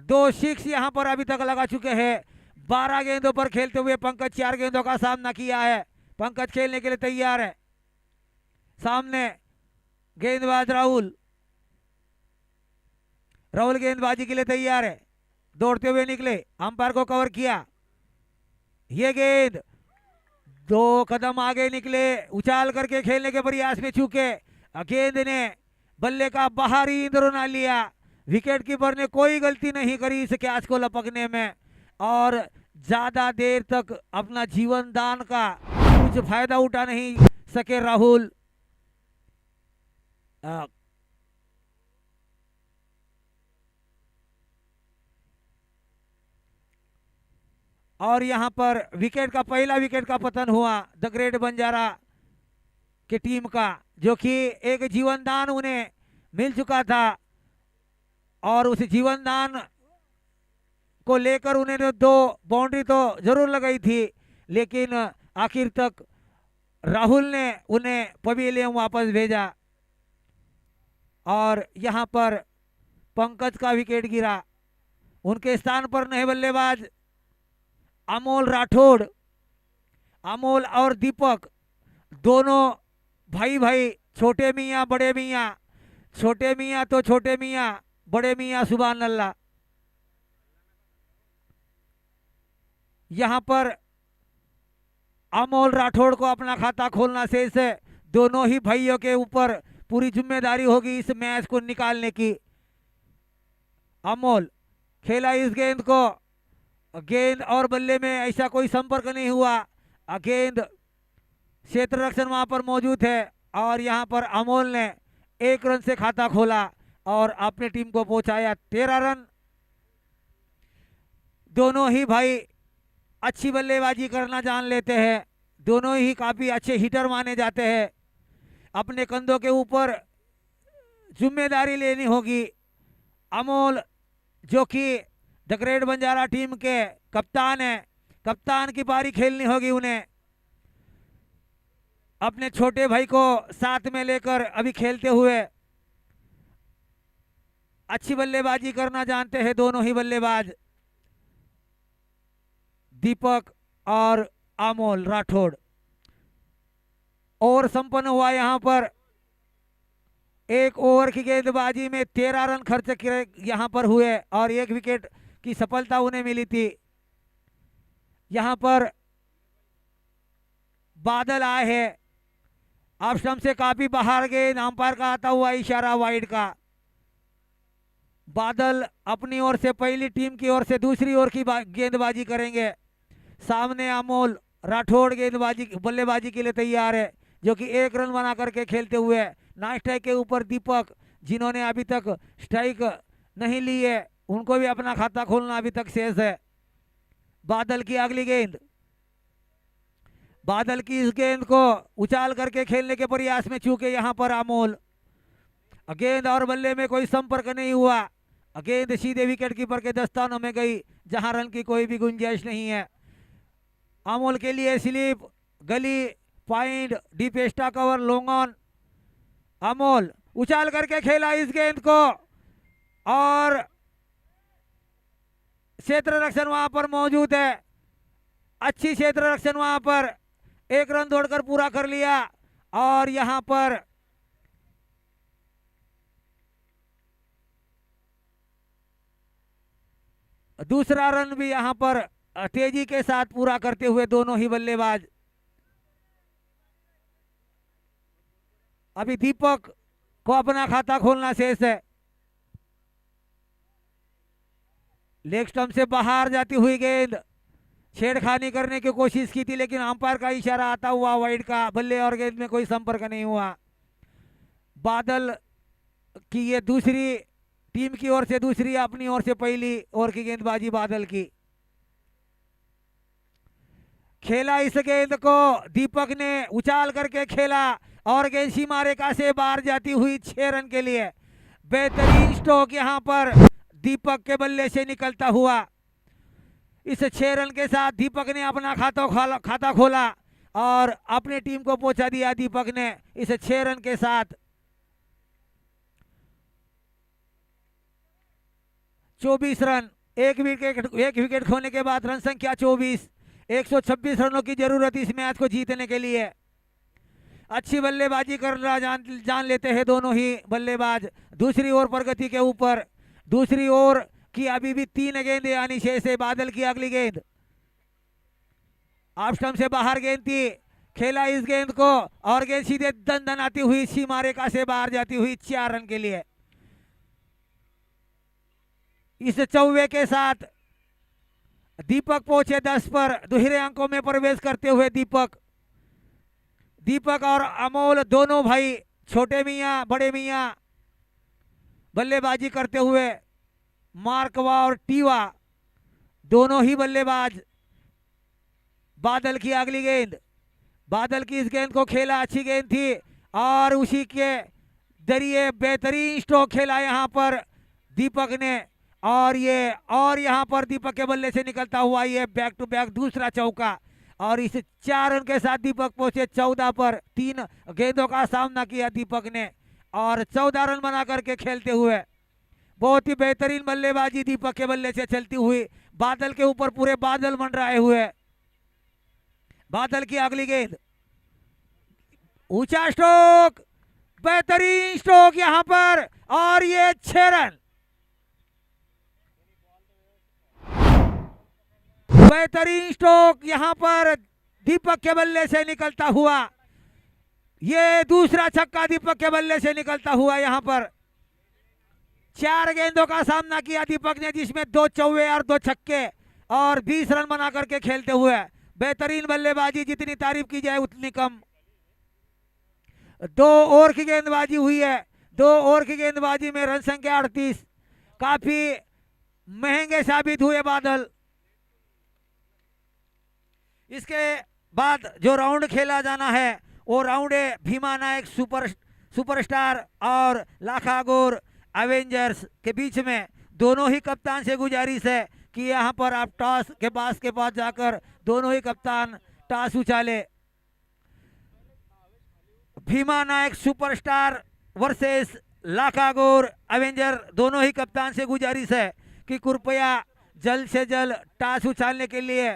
2 6 यहां पर अभी तक लगा चुके हैं। 12 गेंदों पर खेलते हुए पंकज 4 गेंदों का सामना किया है। पंकज खेलने के लिए तैयार है, सामने गेंदबाज राहुल, राहुल गेंदबाजी के लिए तैयार है, दौड़ते हुए निकले, अंपायर को कवर किया, ये गेंद 2 कदम आगे निकले, उछाल करके खेलने के प्रयास में चूके, गेंद ने बल्ले का बाहरी इंद्रोना लिया, विकेट कीपर ने कोई गलती नहीं करी इस कैच को लपकने में और ज्यादा देर तक अपना जीवन दान का कुछ फायदा उठा नहीं सके राहुल। और यहां पर विकेट का पहला विकेट का पतन हुआ द ग्रेट बंजारा की टीम का, जो कि एक जीवनदान उन्हें मिल चुका था और उस जीवनदान को लेकर उन्हें 2 बाउंड्री तो जरूर लगाई थी, लेकिन आखिर तक राहुल ने उन्हें पवेलियन वापस भेजा और यहां पर पंकज का विकेट गिरा। उनके स्थान पर नए बल्लेबाज अमोल राठौड़, अमोल और दीपक दोनों भाई भाई, छोटे मियाँ बड़े मियाँ, छोटे मियाँ तो छोटे मियाँ, बड़े मियाँ सुभान अल्लाह। यहां पर अमोल राठौड़ को अपना खाता खोलना शेष है, दोनों ही भाइयों के ऊपर पूरी जिम्मेदारी होगी इस मैच को निकालने की। अमोल खेला इस गेंद को, गेंद और बल्ले में ऐसा कोई संपर्क नहीं हुआ, गेंद क्षेत्र रक्षण वहां पर मौजूद है और यहां पर अमोल ने 1 रन से खाता खोला और अपनी टीम को पहुंचाया 13 रन। दोनों ही भाई अच्छी बल्लेबाजी करना जान लेते हैं, दोनों ही काफी अच्छे हिटर माने जाते हैं। अपने कंधों के ऊपर जिम्मेदारी लेनी होगी। अमोल जो कि द ग्रेट बंजारा टीम के कप्तान है, कप्तान की पारी खेलनी होगी उन्हें, अपने छोटे भाई को साथ में लेकर अभी खेलते हुए अच्छी बल्लेबाजी करना जानते हैं दोनों ही बल्लेबाज, दीपक और अमोल राठौड़। ओवर संपन्न हुआ यहां पर। एक ओवर की गेंदबाजी में 13 रन खर्च किए यहां पर हुए और 1 विकेट की सफलता उन्हें मिली थी। यहां पर बादल आए हैं, ऑफ स्टंप से काफी बाहर गेंद, अंपायर का आता हुआ इशारा वाइड का। बादल अपनी ओर से पहली, टीम की ओर से दूसरी ओर की गेंदबाजी करेंगे। सामने अमोल राठौड़ गेंदबाजी बल्लेबाजी के लिए तैयार है, जो कि 1 रन बना करके खेलते हुए। नॉन स्ट्राइक के ऊपर दीपक, जिन्होंने अभी तक स्ट्राइक नहीं ली है, उनको भी अपना खाता खोलना अभी तक शेष है। बादल की अगली गेंद, बादल की इस गेंद को उछाल करके खेलने के प्रयास में चूके यहां पर अमोल। गेंद और बल्ले में कोई संपर्क नहीं हुआ, गेंद सीधे विकेट कीपर के दस्तानों में गई, जहां रन की कोई भी गुंजाइश नहीं है। अमोल के लिए स्लिप, गली, point, deep extra cover, long on. Amol उछाल करके खेला इस गेंद को और क्षेत्र रक्षण वहां पर मौजूद है। अच्छी क्षेत्र रक्षण वहां पर, 1 रन दौड़कर पूरा कर लिया और यहां पर दूसरा रन भी यहां पर तेजी के साथ पूरा करते हुए दोनों ही बल्लेबाज। अभी दीपक को अपना खाता खोलना शेष है। लेग स्टंप से बाहर जाती हुई गेंद, छेड़खानी करने की कोशिश की थी, लेकिन अंपायर का इशारा आता हुआ वाइड का। बल्ले और गेंद में कोई संपर्क नहीं हुआ। बादल की ये दूसरी, टीम की ओर से दूसरी, अपनी ओर से पहली ओवर की गेंदबाजी बादल की। खेला इस गेंद को दीपक ने, उछाल करके खेला और गेंद सीमा रेखा से बाहर जाती हुई 6 रन के लिए। बेहतरीन स्ट्रोक यहां पर दीपक के बल्ले से निकलता हुआ। इस 6 रन के साथ दीपक ने अपना खाता खोला और अपनी टीम को पहुंचा दिया दीपक ने इस 6 रन के साथ। 24 रन, एक विकेट खोने के बाद रन संख्या 24। 126 रनों की जरूरत इस मैच को जीतने के लिए। अच्छी बल्लेबाजी करना जान लेते हैं दोनों ही बल्लेबाज। दूसरी ओर प्रगति के ऊपर, दूसरी ओर की अभी भी 3 गेंदें आनी शेष है। बादल की अगली गेंद ऑफ स्टंप से बाहर गेंद थी, खेला इस गेंद को और गेंद सीधे दन आती हुई सीमा रेखा से बाहर जाती हुई 4 रन के लिए। इस चौवे के साथ दीपक पहुंचे 10 पर, दोहरे अंकों में प्रवेश करते हुए दीपक और अमोल दोनों भाई, छोटे मियां बड़े मियां, बल्लेबाजी करते हुए। मार्कवा और टीवा दोनों ही बल्लेबाज। बादल की अगली गेंद, बादल की इस गेंद को खेला, अच्छी गेंद थी और उसी के जरिए बेहतरीन स्ट्रोक खेला यहां पर दीपक ने। और यहां पर दीपक के बल्ले से निकलता हुआ ये बैक टू बैक दूसरा चौका और इस 4 रन के साथ दीपक पहुंचे 14 पर। 3 गेंदों का सामना किया दीपक ने और 14 रन बना करके खेलते हुए। बहुत ही बेहतरीन बल्लेबाजी दीपक के बल्ले से चलती हुई, बादल के ऊपर पूरे बादल मंडराए हुए। बादल की अगली गेंद, ऊंचा स्ट्रोक, बेहतरीन स्ट्रोक यहां पर और ये 6 रन। बेहतरीन स्ट्रोक यहां पर दीपक के बल्ले से निकलता हुआ। ये दूसरा छक्का दीपक के बल्ले से निकलता हुआ। यहां पर 4 गेंदों का सामना किया दीपक ने, जिसमें 2 चौवे और 2 छक्के और 20 रन बना करके खेलते हुए। बेहतरीन बल्लेबाजी, जितनी तारीफ की जाए उतनी कम। 2 ओवर की गेंदबाजी हुई है। 2 ओवर की गेंदबाजी में रन संख्या 38। काफी महंगे साबित हुए बादल। इसके बाद जो राउंड खेला जाना है वो राउंड है भीमा नायक सुपरस्टार और लाखागोर एवेंजर्स के बीच में। दोनों ही कप्तान से गुजारिश है कि यहां पर आप टॉस के पास जाकर दोनों ही कप्तान toss उछाले। Bhima Nayak superstar versus लाखागोर Avenger दोनों ही कप्तान से गुजारिश है कि कृपया जल्द से जल्द टॉस उछालने के लिए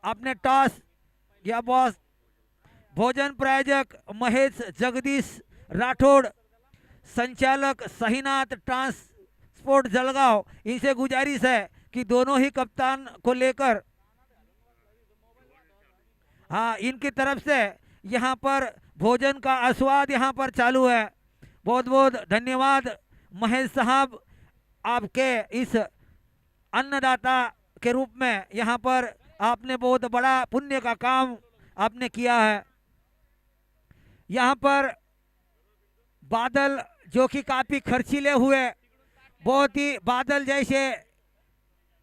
अपने टॉस या बॉस भोजन प्रायोजक महेश जगदीश राठौड़, संचालक सहीनाथ ट्रांसपोर्ट जलगांव, इनसे गुजारिश है कि दोनों ही कप्तान को लेकर हाँ इनकी तरफ से यहाँ पर भोजन का आस्वाद यहाँ पर चालू है। बहुत बहुत धन्यवाद महेश साहब, आपके इस अन्नदाता के रूप में यहाँ पर आपने बहुत बड़ा पुण्य का काम आपने किया है। यहाँ पर बादल जो कि काफी खर्चीले हुए, बहुत ही बादल जैसे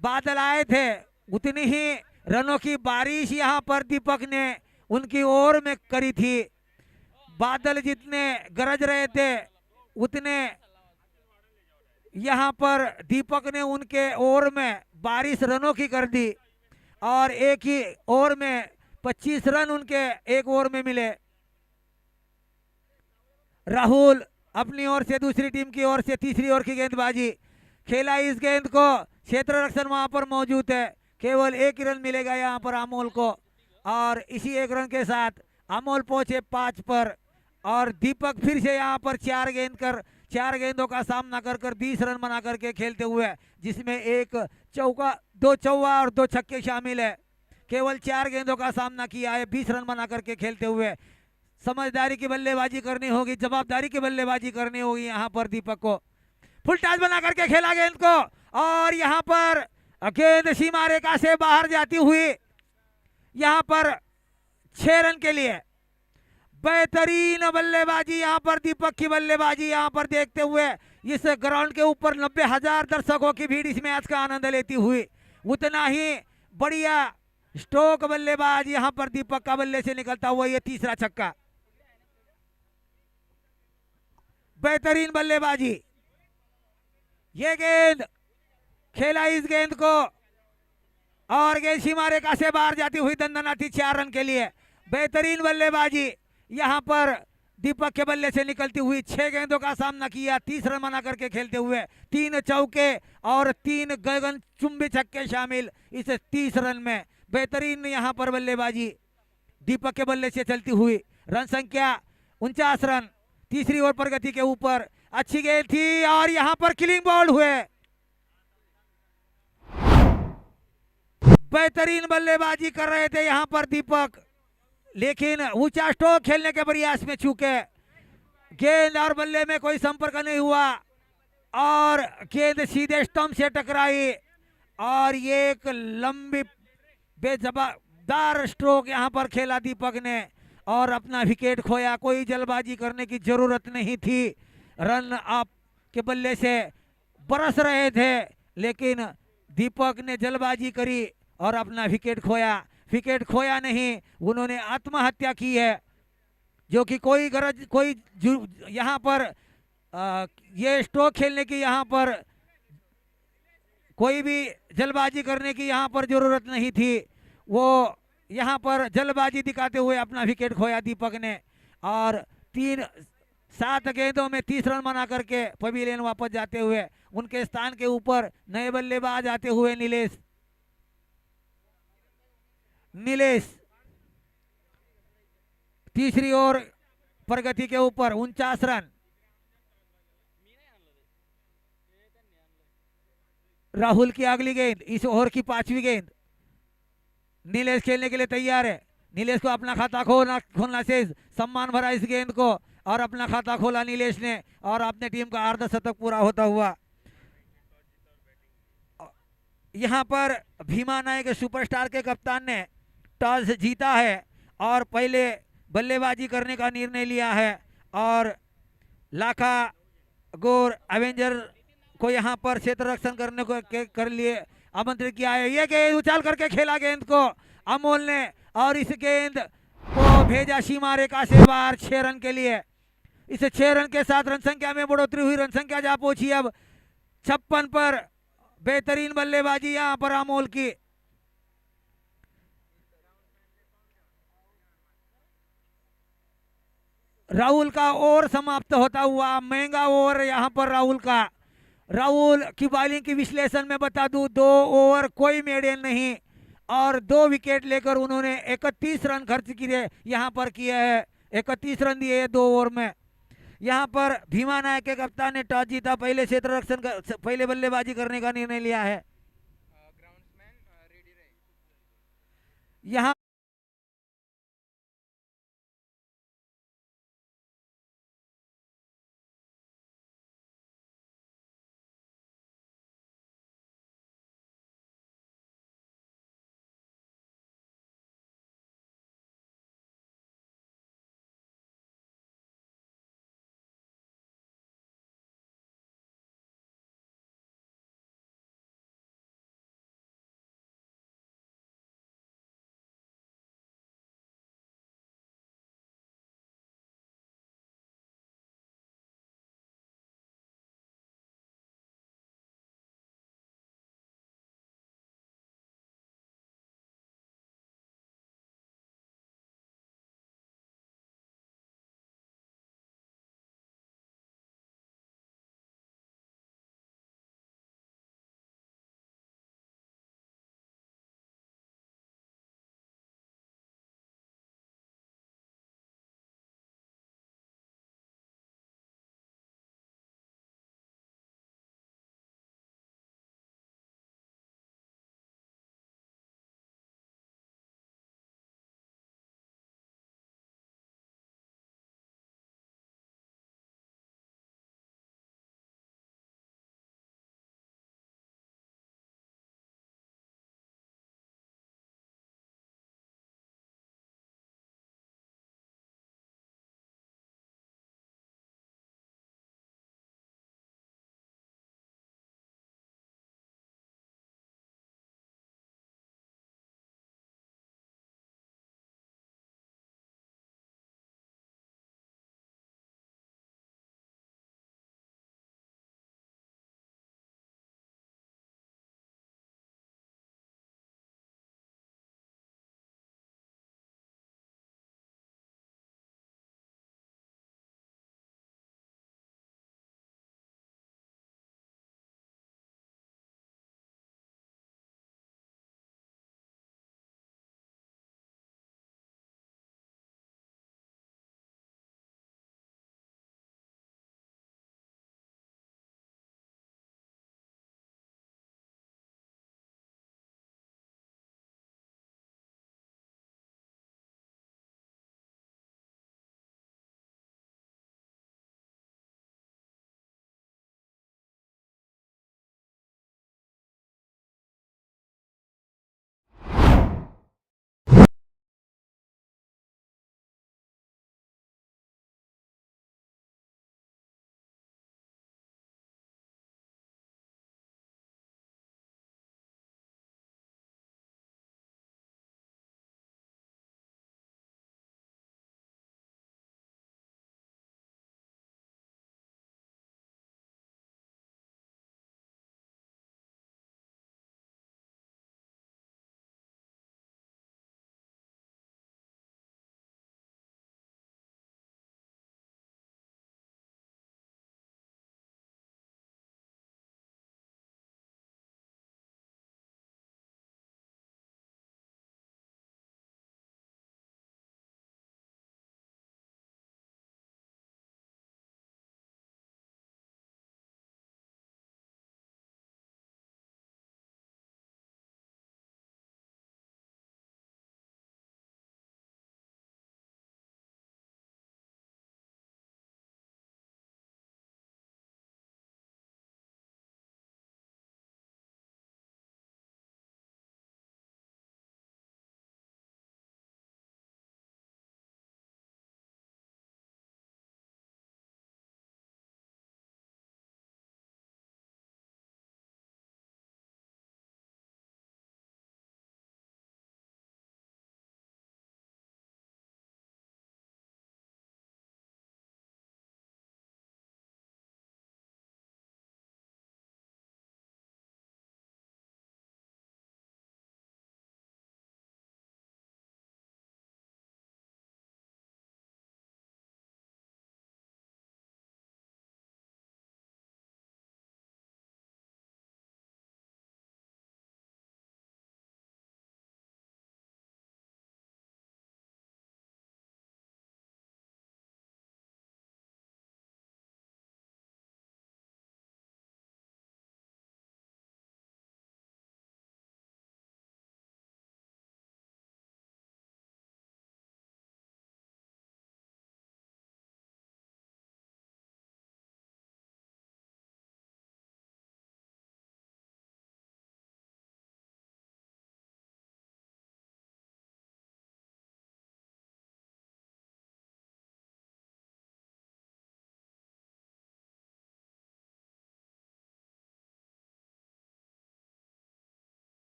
बादल आए थे उतनी ही रनों की बारिश यहाँ पर दीपक ने उनकी ओर में करी थी। बादल जितने गरज रहे थे उतने यहाँ पर दीपक ने उनके ओर में बारिश रनों की कर दी और एक ही ओवर में 25 रन उनके एक ओवर में मिले। राहुल अपनी ओर से दूसरी टीम की ओर से तीसरी ओवर की गेंदबाजी खेला। इस गेंद को क्षेत्र रक्षण वहां पर मौजूद है, केवल एक ही रन मिलेगा यहाँ पर अमोल को और इसी एक रन के साथ अमोल पहुंचे 5 पर और दीपक फिर से यहाँ पर 4 गेंदों का सामना कर 20 रन बना करके खेलते हुए, जिसमें एक चौका 2 चौवा और 2 छक्के शामिल है। केवल 4 गेंदों का सामना किया है, 20 रन बना करके खेलते हुए। समझदारी की बल्लेबाजी करनी होगी, जवाबदारी की बल्लेबाजी करनी होगी यहाँ पर दीपक को। फुल टॉस बना करके खेला गेंद को और यहाँ पर गेंद सीमा रेखा से बाहर जाती हुई यहाँ पर 6 रन के लिए। बेहतरीन बल्लेबाजी यहाँ पर दीपक की बल्लेबाजी यहाँ पर देखते हुए इस ग्राउंड के ऊपर 90,000 दर्शकों की भीड़ इस मैच का आनंद लेती हुई। उतना ही बढ़िया स्ट्रोक बल्लेबाज यहाँ पर दीपक का बल्ले से निकलता हुआ ये तीसरा छक्का। बेहतरीन बल्लेबाजी, ये गेंद खेला इस गेंद को और गेंद सीमा रेखा से बाहर जाती हुई दंदनाती 4 रन के लिए। बेहतरीन बल्लेबाजी यहाँ पर दीपक के बल्ले से निकलती हुई। 6 गेंदों का सामना किया, 30 रन बना करके खेलते हुए। 3 चौके और 3 गगन चुंबी छक्के शामिल इस 30 रन में। बेहतरीन यहाँ पर बल्लेबाजी दीपक के बल्ले से चलती हुई। रन संख्या 49 रन, तीसरी ओवर प्रगति के ऊपर। अच्छी गेंद थी और यहाँ पर किलिंग बॉल हुए। बेहतरीन बल्लेबाजी कर रहे थे यहाँ पर दीपक, लेकिन ऊंचा स्ट्रोक खेलने के प्रयास में चूके गेंद और बल्ले में कोई संपर्क नहीं हुआ और गेंद सीधे स्टंप से टकराई और ये एक लंबी बेजबादार स्ट्रोक यहाँ पर खेला दीपक ने और अपना विकेट खोया। कोई जल्दबाजी करने की जरूरत नहीं थी, रन आप के बल्ले से बरस रहे थे, लेकिन दीपक ने जल्दबाजी करी और अपना विकेट खोया। विकेट खोया नहीं, उन्होंने आत्महत्या की है, जो कि कोई गरज कोई यहाँ पर ये स्ट्रोक खेलने की यहाँ पर कोई भी जल्दबाजी करने की यहाँ पर जरूरत नहीं थी। वो यहाँ पर जल्दबाजी दिखाते हुए अपना विकेट खोया दीपक ने और 7 गेंदों में 30 रन बना करके पवेलियन वापस जाते हुए उनके स्थान के ऊपर नए बल्लेबाज आते हुए नीलेश तीसरी ओवर प्रगति के ऊपर 49 रन। राहुल की अगली गेंद, इस ओवर की 5वीं गेंद। नीलेश खेलने के लिए तैयार है। नीलेश को अपना खाता खोलना शेष, सम्मान भरा इस गेंद को और अपना खाता खोला नीलेश ने और अपने टीम का अर्धशतक पूरा होता हुआ। यहाँ पर भीमा नायक सुपरस्टार के कप्तान ने टॉस जीता है और पहले बल्लेबाजी करने का निर्णय लिया है और लाखा गोर एवेंजर को यहाँ पर क्षेत्र रक्षण करने को कर लिए आमंत्रित किया है। ये गेंद उछाल करके खेला गेंद को अमोल ने और इस गेंद को भेजा सीमा रेखा से बाहर 6 रन के लिए। इस 6 रन के साथ रन संख्या में बढ़ोतरी हुई, रन संख्या जा पहुंची अब 56 पर। बेहतरीन बल्लेबाजी यहाँ पर अमोल की। राहुल का ओवर समाप्त होता हुआ, महंगा ओवर यहाँ पर राहुल का। राहुल की बॉलिंग की विश्लेषण में बता दूं, 2 ओवर कोई मेडन नहीं और 2 विकेट लेकर उन्होंने 31 रन खर्च किए यहाँ पर किए हैं। 31 रन दिए 2 ओवर में। यहाँ पर भीमा नायक के कप्तान ने टॉस जीता, पहले क्षेत्र रक्षण पहले बल्लेबाजी करने का निर्णय लिया है। यहाँ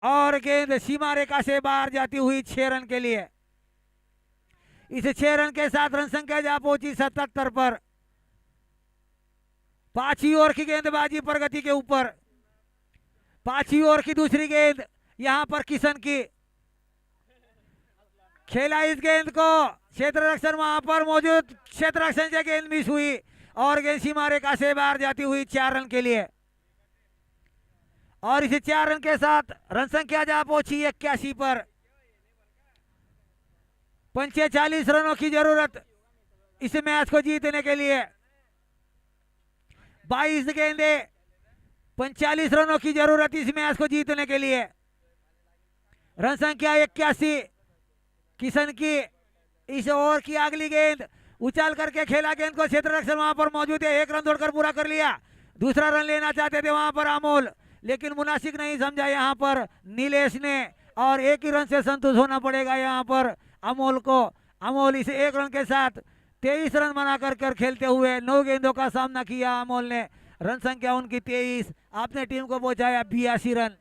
और गेंद सीमा रेखा से बाहर जाती हुई 6 रन के लिए। इस 6 रन के साथ रन संख्या जा पहुंची 77 पर। 5वीं ओवर की गेंदबाजी प्रगति के ऊपर। 5वीं ओवर की दूसरी गेंद यहां पर किशन की खेला इस गेंद को, क्षेत्र रक्षण वहां पर मौजूद, क्षेत्र रक्षण से गेंद मिस हुई और गेंद सीमा रेखा से बाहर जाती हुई 4 रन के लिए। और इस 4 रन के साथ रन संख्या जा पहुंची 81 पर। 45 रनों की जरूरत इस मैच को जीतने के लिए। 22 गेंदे, 45 रनों की जरूरत इस मैच को जीतने के लिए। रन संख्या 81 किशन की। इस ओवर की अगली गेंद उछाल करके खेला गेंद को, क्षेत्र रक्षण वहां पर मौजूद है, 1 रन दौड़कर पूरा कर लिया। दूसरा रन लेना चाहते थे वहां पर अमोल, लेकिन मुनासिब नहीं समझा यहां पर नीलेश ने, और 1 ही रन से संतुष्ट होना पड़ेगा यहां पर अमोल को। अमोल इस 1 रन के साथ 23 रन बना कर खेलते हुए 9 गेंदों का सामना किया अमोल ने। रन संख्या उनकी 23, आपने टीम को पहुंचाया 82 रन।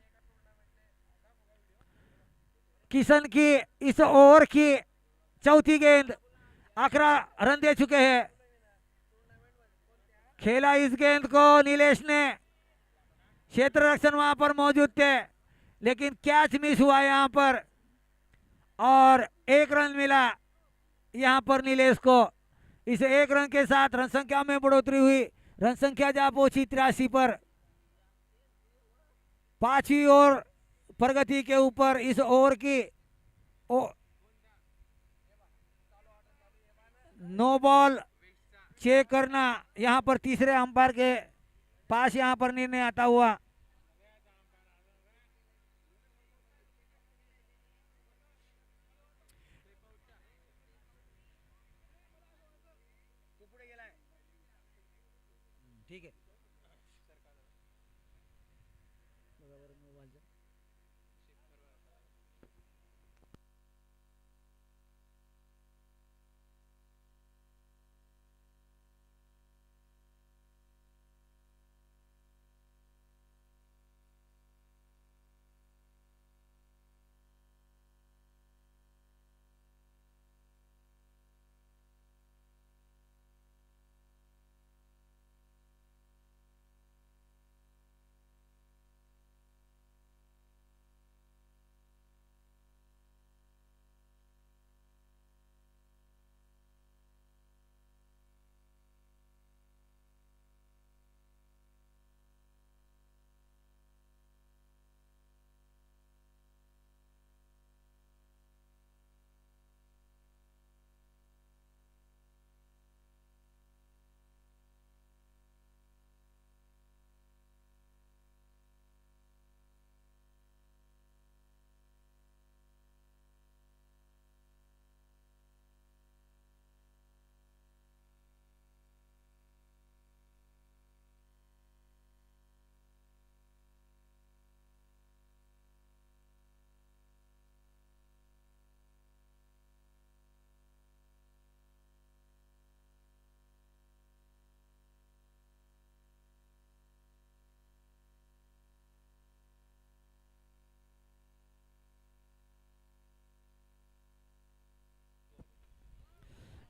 किशन की इस ओवर की चौथी गेंद 11 रन दे चुके हैं। खेला इस गेंद को नीलेश ने, क्षेत्र रक्षण वहां पर मौजूद थे, लेकिन कैच मिस हुआ यहां पर और 1 रन मिला यहां पर नीलेश को। इस 1 रन के साथ रन संख्या में बढ़ोतरी हुई, रन संख्या जा पहुंची 83 पर। 5वीं ओवर प्रगति के ऊपर। इस ओवर की नो बॉल चेक करना यहां पर तीसरे अंपायर के पास यहां पर निर्णय आता हुआ। ठीक है,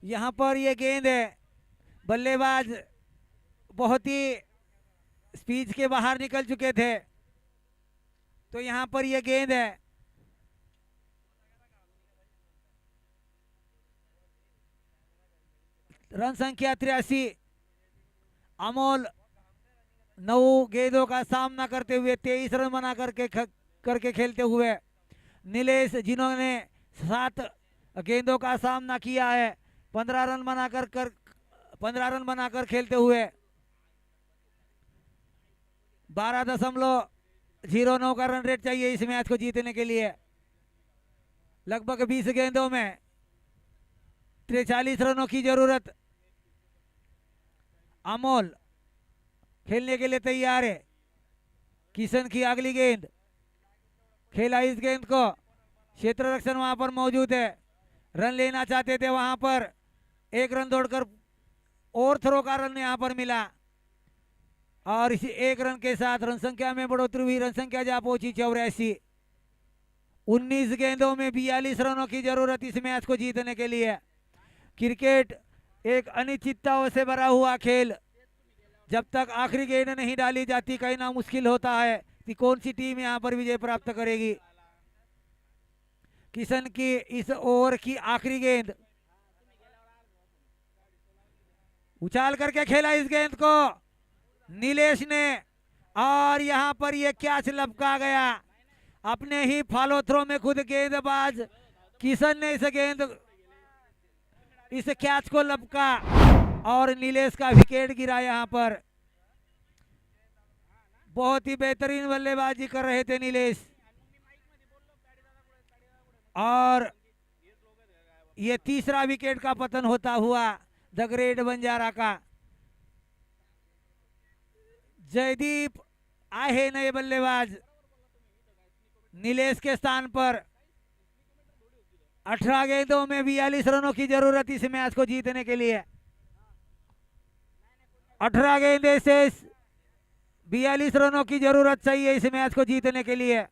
यहां पर ये गेंद है, बल्लेबाज बहुत ही स्पीड के बाहर निकल चुके थे, तो यहां पर ये गेंद है। रन संख्या 83। अमोल 9 गेंदों का सामना करते हुए 23 रन बना करके खेलते हुए। नीलेश जिन्होंने 7 गेंदों का सामना किया है, 15 रन बनाकर खेलते हुए 12.09 का रन रेट चाहिए इस मैच को जीतने के लिए। लगभग 20 गेंदों में 43 रनों की जरूरत। अमोल खेलने के लिए तैयार है। किशन की अगली गेंद, खेला इस गेंद को, क्षेत्र रक्षण वहां पर मौजूद है, रन लेना चाहते थे वहां पर, 1 रन दौड़कर और थ्रो का रन यहां पर मिला और इसी 1 रन के साथ रन संख्या में बढ़ोतरी हुई। रन संख्या जा पहुंची 84। 19 गेंदों में 42 रनों की जरूरत इस मैच को जीतने के लिए। क्रिकेट एक अनिश्चितताओं से भरा हुआ खेल, जब तक आखिरी गेंद नहीं डाली जाती कहना मुश्किल होता है कि कौन सी टीम यहां पर विजय प्राप्त करेगी। किशन की इस ओवर की आखिरी गेंद, उछाल करके खेला इस गेंद को नीलेश ने, और यहां पर यह कैच लपका गया। अपने ही फॉलो थ्रो में खुद गेंदबाज किशन ने इस कैच को लपका और नीलेश का विकेट गिरा। यहां पर बहुत ही बेहतरीन बल्लेबाजी कर रहे थे नीलेश, और ये तीसरा विकेट का पतन होता हुआ द ग्रेट बंजारा का। जयदीप आए नए बल्लेबाज नीलेश के स्थान पर। 18 गेंदों में 42 रनों की जरूरत इस मैच को जीतने के लिए। 18 गेंदे से 42 रनों की जरूरत चाहिए इस मैच को जीतने के लिए।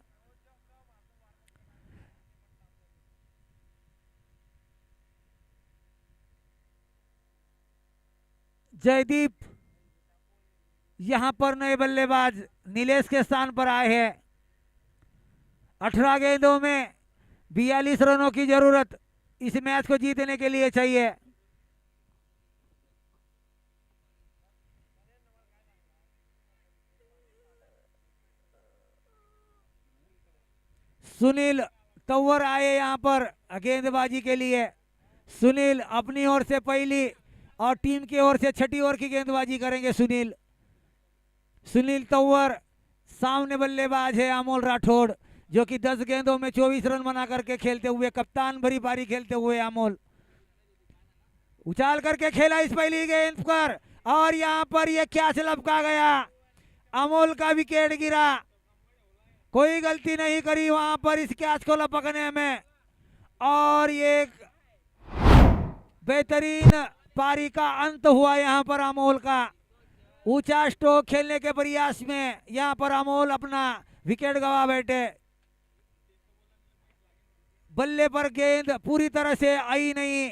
जयदीप यहां पर नए बल्लेबाज नीलेश के स्थान पर आए हैं। 18 गेंदों में 42 रनों की जरूरत इस मैच को जीतने के लिए चाहिए। सुनील तंवर आए यहां पर गेंदबाजी के लिए। सुनील अपनी ओर से पहली और टीम की ओर से छठी ओवर की गेंदबाजी करेंगे। सुनील तंवर। सामने बल्लेबाज है अमोल राठौड़, जो कि 10 गेंदों में 24 रन बना करके खेलते हुए, कप्तान भरी पारी खेलते हुए अमोल। उछाल करके खेला इस पहली गेंद पर, और यहां पर यह कैच लपका गया। अमोल का विकेट गिरा। कोई गलती नहीं करी वहां पर इस कैच को लपकने में, और ये बेहतरीन पारी का अंत हुआ यहां पर अमोल का। ऊंचा स्ट्रोक खेलने के प्रयास में यहां पर अमोल अपना विकेट गवा बैठे। बल्ले पर गेंद पूरी तरह से आई नहीं,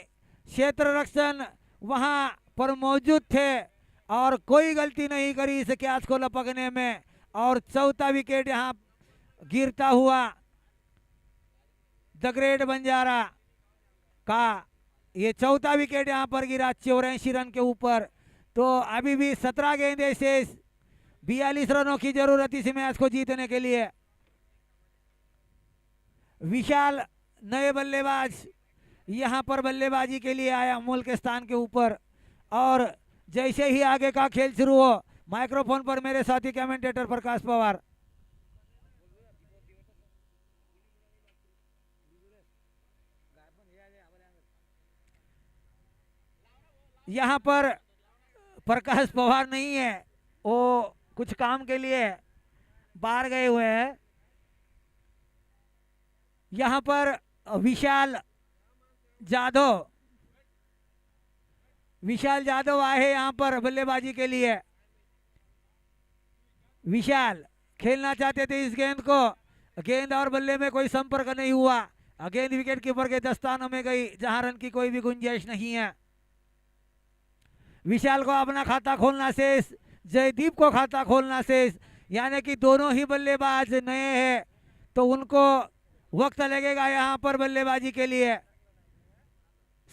क्षेत्र रक्षण वहां पर मौजूद थे और कोई गलती नहीं करी इस कैच को लपकने में, और चौथा विकेट यहां गिरता हुआ द ग्रेट बंजारा का। ये चौथा विकेट यहां पर गिरा 84 रन के ऊपर। तो अभी भी 17 गेंदें शेष, 42 रनों की जरूरत इस मैच को जीतने के लिए। विशाल नए बल्लेबाज यहां पर बल्लेबाजी के लिए आया अमोल के स्थान के ऊपर, और जैसे ही आगे का खेल शुरू हो, माइक्रोफोन पर मेरे साथी कमेंटेटर प्रकाश पवार। यहां पर प्रकाश पवार नहीं है, वो कुछ काम के लिए बाहर गए हुए हैं। यहां पर विशाल जादव आए यहां पर बल्लेबाजी के लिए। विशाल खेलना चाहते थे इस गेंद को, गेंद और बल्ले में कोई संपर्क नहीं हुआ। गेंद विकेट कीपर के दस्तानों में गई, जहां रन की कोई भी गुंजाइश नहीं है। विशाल को अपना खाता खोलना शेष, जयदीप को खाता खोलना शेष, यानी कि दोनों ही बल्लेबाज नए हैं, तो उनको वक्त लगेगा यहां पर बल्लेबाजी के लिए।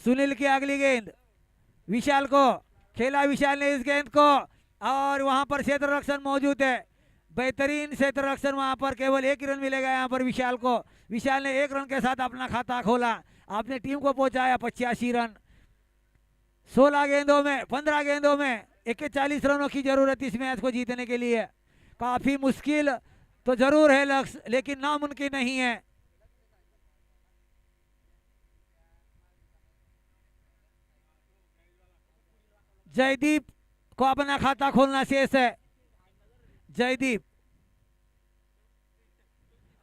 सुनील की अगली गेंद विशाल को खेला, विशाल ने इस गेंद को, और वहां पर क्षेत्र रक्षण मौजूद है, बेहतरीन क्षेत्र रक्षण। वहां पर केवल 1 रन मिलेगा यहां पर विशाल को। विशाल ने 1 रन के साथ अपना खाता खोला, अपने टीम को पहुंचाया 85 रन। 15 गेंदों में 41 रनों की जरूरत इस मैच को जीतने के लिए। काफी मुश्किल तो जरूर है लक्ष्य, लेकिन नामुमकिन नहीं है। जयदीप को अपना खाता खोलना शेष है। जयदीप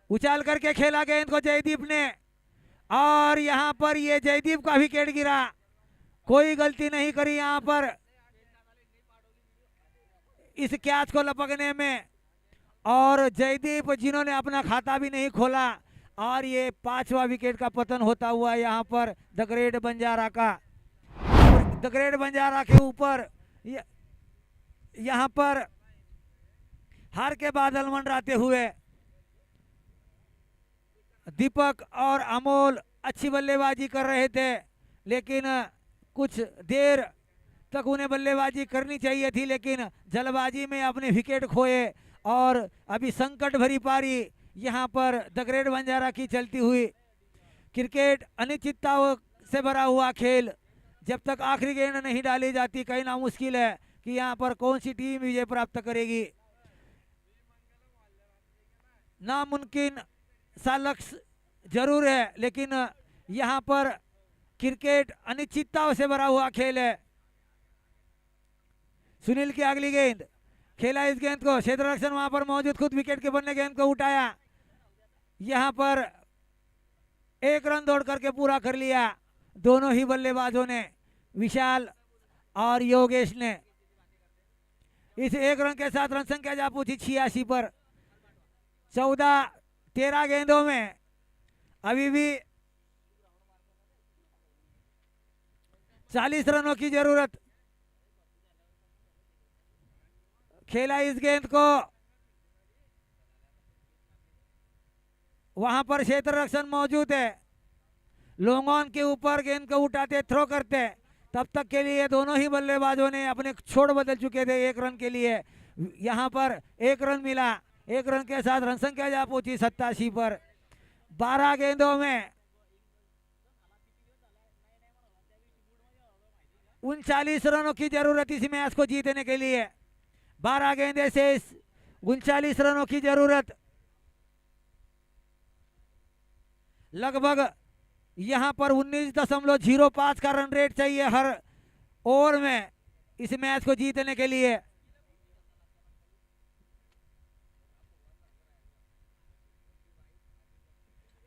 उछाल करके खेला गेंद को जयदीप ने, और यहां पर ये जयदीप का विकेट गिरा। कोई गलती नहीं करी यहां पर इस कैच को लपकने में, और जयदीप जिन्होंने अपना खाता भी नहीं खोला, और ये 5वां विकेट का पतन होता हुआ यहाँ पर द ग्रेट बंजारा का। द ग्रेट बंजारा के ऊपर यहाँ पर हार के बादल मंडराते हुए दीपक और अमोल अच्छी बल्लेबाजी कर रहे थे, लेकिन कुछ देर तक उन्हें बल्लेबाजी करनी चाहिए थी, लेकिन जल्दबाजी में अपने विकेट खोए और अभी संकट भरी पारी यहाँ पर द ग्रेट बंजारा की चलती हुई। क्रिकेट अनिश्चितताओं से भरा हुआ खेल, जब तक आखिरी गेंद नहीं डाली जाती कहना मुश्किल है कि यहाँ पर कौन सी टीम विजय प्राप्त करेगी। नामुमकिन सा लक्ष्य जरूर है, लेकिन यहाँ पर क्रिकेट अनिश्चितताओं से भरा हुआ खेल है। सुनील की अगली गेंद खेला, इस गेंद को क्षेत्र रक्षण वहां पर मौजूद खुद विकेट के बनने गेंद को उठाया, यहाँ पर एक रन दौड़ करके पूरा कर लिया दोनों ही बल्लेबाजों ने, विशाल और योगेश ने। इस एक रन के साथ रन संख्या जा पहुंची 86 पर। 14-13 गेंदों में अभी भी 40 रनों की जरूरत। खेला इस गेंद को, वहां पर क्षेत्र रक्षण मौजूद है, लॉन्ग ऑन के ऊपर गेंद को उठाते थ्रो करते। तब तक के लिए दोनों ही बल्लेबाजों ने अपने छोड़ बदल चुके थे एक रन के लिए। यहाँ पर एक रन मिला, एक रन के साथ रन संख्या जा पहुंची 87 पर। 12 गेंदों में 39 रनों की जरूरत इस मैच को जीतने के लिए। 12 गेंदे से 39 रनों की जरूरत। लगभग यहाँ पर 19.05 का रन रेट चाहिए हर ओवर में इस मैच को जीतने के लिए।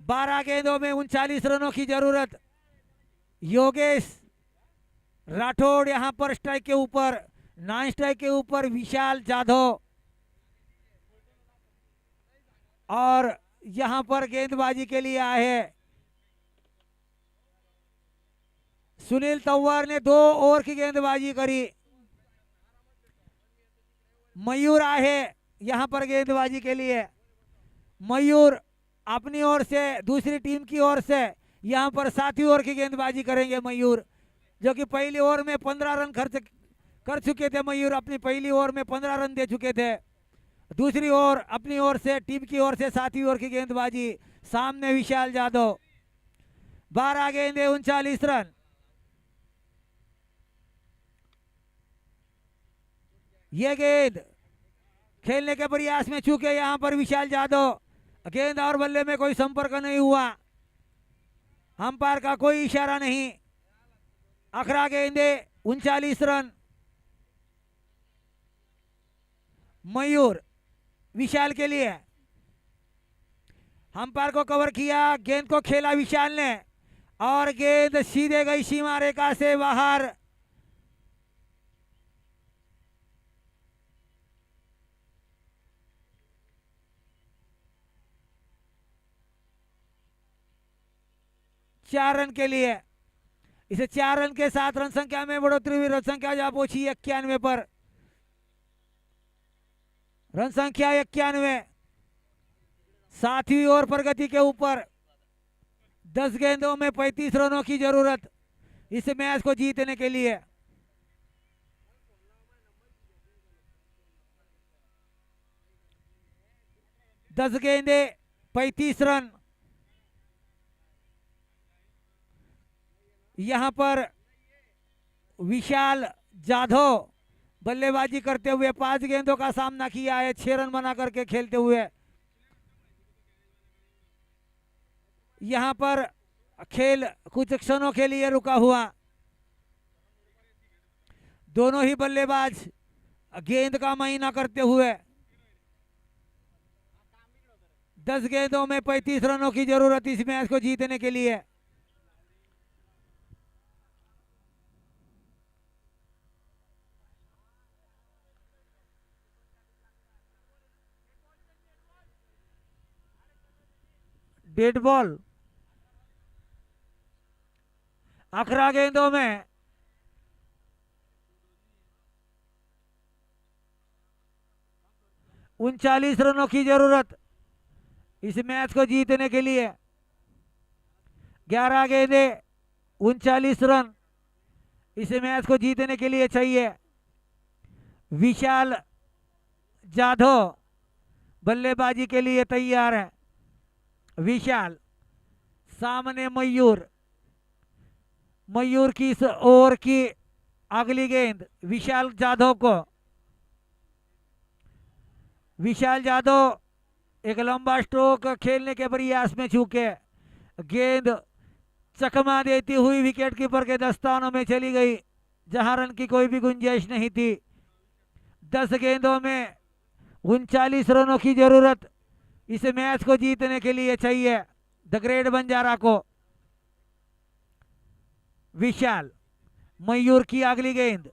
बारह गेंदों में 39 रनों की जरूरत। योगेश राठौड़ यहाँ पर स्ट्राइक के ऊपर, नॉन स्ट्राइक के ऊपर विशाल जाधव, और यहाँ पर गेंदबाजी के लिए आए हैं सुनील तंवर ने 2 ओवर की गेंदबाजी करी। मयूर आहे यहाँ पर गेंदबाजी के लिए। मयूर अपनी ओर से, दूसरी टीम की ओर से यहाँ पर 7वीं ओवर की गेंदबाजी करेंगे मयूर, जो कि पहली ओवर में 15 रन खर्च कर चुके थे। मयूर अपनी पहली ओवर में 15 रन दे चुके थे। दूसरी ओवर अपनी ओर से, टीम की ओर से 7वीं ओवर की गेंदबाजी। सामने विशाल जाधव। 12 गेंदे 39 रन। ये गेंद खेलने के प्रयास में चूके यहाँ पर विशाल जाधव। गेंद और बल्ले में कोई संपर्क नहीं हुआ, अंपायर का कोई इशारा नहीं। 11 गेंदे 39 रन। मयूर विशाल के लिए, अंपायर को कवर किया, गेंद को खेला विशाल ने और गेंद सीधे गई सीमा रेखा से बाहर। चार रन के लिए। इसे 4 रन के साथ रन संख्या में बढ़ोतरी हुई। रन संख्या जा पहुंची 91 पर। रन संख्या 91। 7वीं ओवर प्रगति के ऊपर। 10 गेंदों में 35 रनों की जरूरत इस मैच को जीतने के लिए। दस गेंदे 35 रन। यहाँ पर विशाल जाधव बल्लेबाजी करते हुए 5 गेंदों का सामना किया है, 6 रन बना करके खेलते हुए। यहाँ पर खेल कुछ क्षणों के लिए रुका हुआ। दोनों ही बल्लेबाज गेंद का महीना करते हुए। 10 गेंदों में 35 रनों की जरूरत इस मैच को जीतने के लिए। Dead ball. 11 गेंदों में 39 रनों की जरूरत इस मैच को जीतने के लिए। 11 गेंदे 39 रन इस मैच को जीतने के लिए चाहिए। विशाल जाधव बल्लेबाजी के लिए तैयार है। विशाल सामने मयूर। मयूर की इस ओवर की अगली गेंद विशाल जाधव को। विशाल जाधव एक लंबा स्ट्रोक खेलने के प्रयास में चूके गेंद चकमा देती हुई विकेट कीपर के दस्तानों में चली गई, जहां रन की कोई भी गुंजाइश नहीं थी। 10 गेंदों में 39 रनों की जरूरत इस मैच को जीतने के लिए चाहिए द ग्रेट बंजारा को। विशाल मयूर की अगली गेंद।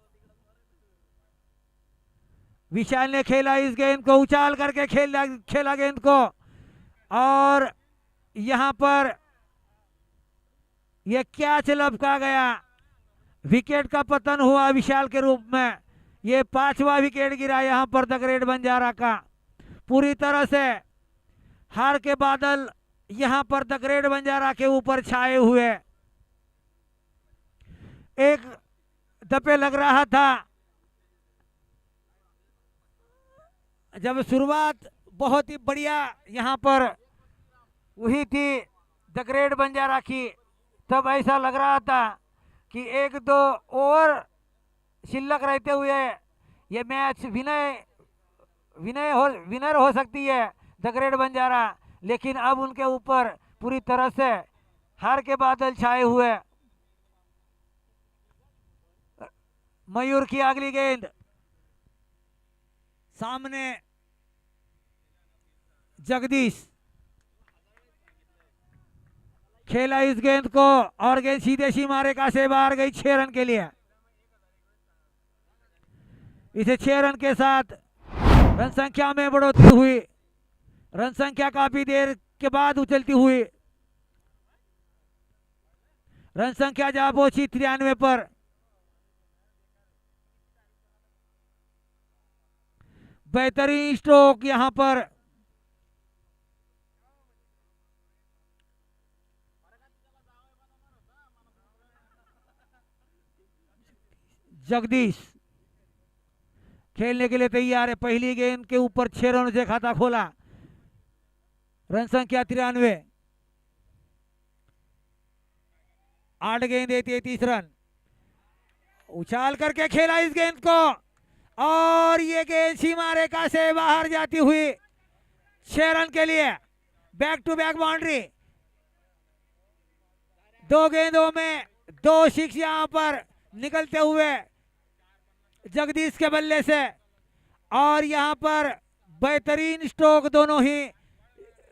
विशाल ने खेला इस गेंद को, उछाल करके खेला गेंद को, और यहां पर यह कैच लपका गया। विकेट का पतन हुआ विशाल के रूप में। यह 5वां विकेट गिरा यहां पर द ग्रेट बंजारा का। पूरी तरह से हार के बादल यहां पर द ग्रेट बंजारा के ऊपर छाए हुए। एक दफे लग रहा था जब शुरुआत बहुत ही बढ़िया यहां पर हुई थी द ग्रेट बंजारा की, तब ऐसा लग रहा था कि 1-2 ओवर शिल्लक रहते हुए ये मैच विनर हो सकती है द ग्रेट बंजारा, लेकिन अब उनके ऊपर पूरी तरह से हार के बादल छाए हुए। मयूर की अगली गेंद सामने जगदीश खेला इस गेंद को, और गेंद सीधे सीमा रेखा से बाहर गई 6 रन के लिए। इसे 6 रन के साथ रन संख्या में बढ़ोतरी हुई। रन संख्या काफी देर के बाद उछलती हुई रन संख्या जा पहुंची 93 पर। बेहतरीन स्ट्रोक यहां पर जगदीश खेलने के लिए तैयार है। पहली गेंद के ऊपर 6 रनों से खाता खोला। रन संख्या 93। 8 गेंदे 33 रन। उछाल करके खेला इस गेंद को, और ये गेंद सीमा रेखा से बाहर जाती हुई 6 रन के लिए। Back to back boundary. 2 गेंदों में 2 सिक्स यहां पर निकलते हुए जगदीश के बल्ले से, और यहां पर बेहतरीन स्ट्रोक, दोनों ही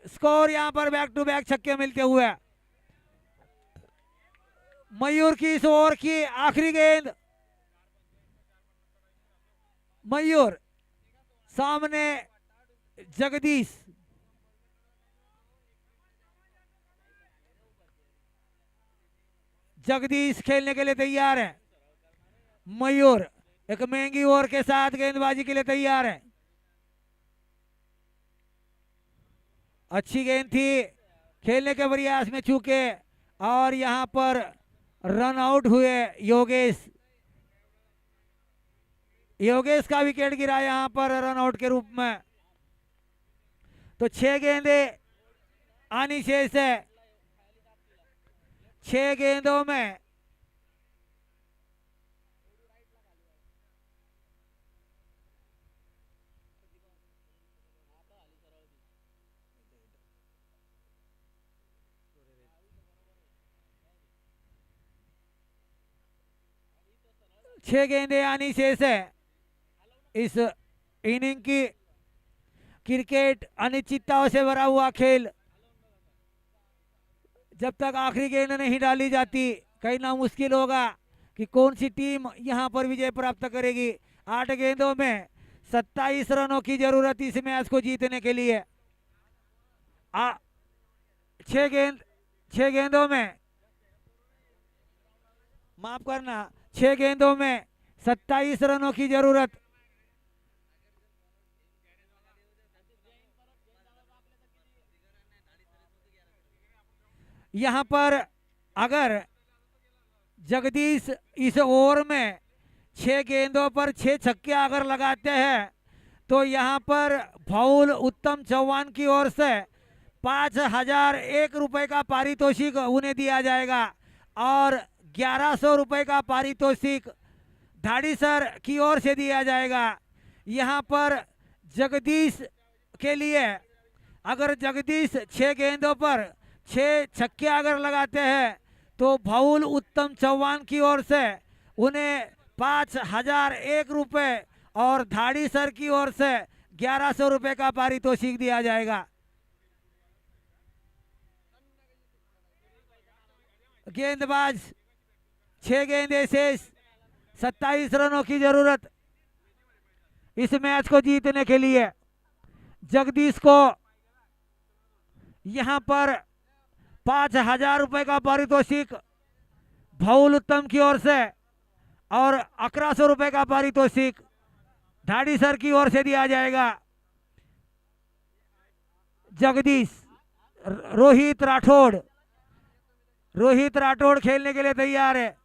स्कोर यहां पर बैक टू बैक छक्के मिलते हुए। मयूर की इस ओवर की आखिरी गेंद। मयूर सामने जगदीश। जगदीश खेलने के लिए तैयार है। मयूर एक महंगी ओवर के साथ गेंदबाजी के लिए तैयार है। अच्छी गेंद थी, खेलने के प्रयास में चूके, और यहां पर रन आउट हुए योगेश। योगेश का विकेट गिरा यहां पर रन आउट के रूप में। तो 6 गेंदे आनी शेष है। 6 गेंदों में छह गेंदे आनी शेष है। इस इनिंग की क्रिकेट अनिश्चितताओं से भरा हुआ खेल। जब तक आखिरी गेंद नहीं डाली जाती, कहना मुश्किल होगा कि कौन सी टीम यहां पर विजय प्राप्त करेगी। 8 गेंदों में 27 रनों की जरूरत इस मैच को जीतने के लिए। छह गेंदों में, माफ करना, 6 गेंदों में 27 रनों की जरूरत। यहां पर अगर जगदीश इस ओवर में 6 गेंदों पर 6 छक्के अगर लगाते हैं तो यहां पर फाउल उत्तम चौहान की ओर से 5,001 रुपए का पारितोषिक उन्हें दिया जाएगा और 1,100 रुपए का पारितोषिक धाड़ी सर की ओर से दिया जाएगा। यहां पर जगदीश के लिए अगर जगदीश 6 गेंदों पर 6 छक्के अगर लगाते हैं तो फाउल उत्तम चौहान की ओर से उन्हें 5,001 रुपए और धाड़ी सर की ओर से 1,100 रुपए का पारितोषिक दिया जाएगा। गेंदबाज 6 गेंदे शेष, 27 रनों की जरूरत इस मैच को जीतने के लिए। जगदीश को यहां पर 5,000 रुपए का पारितोषिक फाउल उत्तम की ओर से और 1,100 रुपए का पारितोषिक धाड़ी सर की ओर से दिया जाएगा। जगदीश रोहित राठौड़ खेलने के लिए तैयार है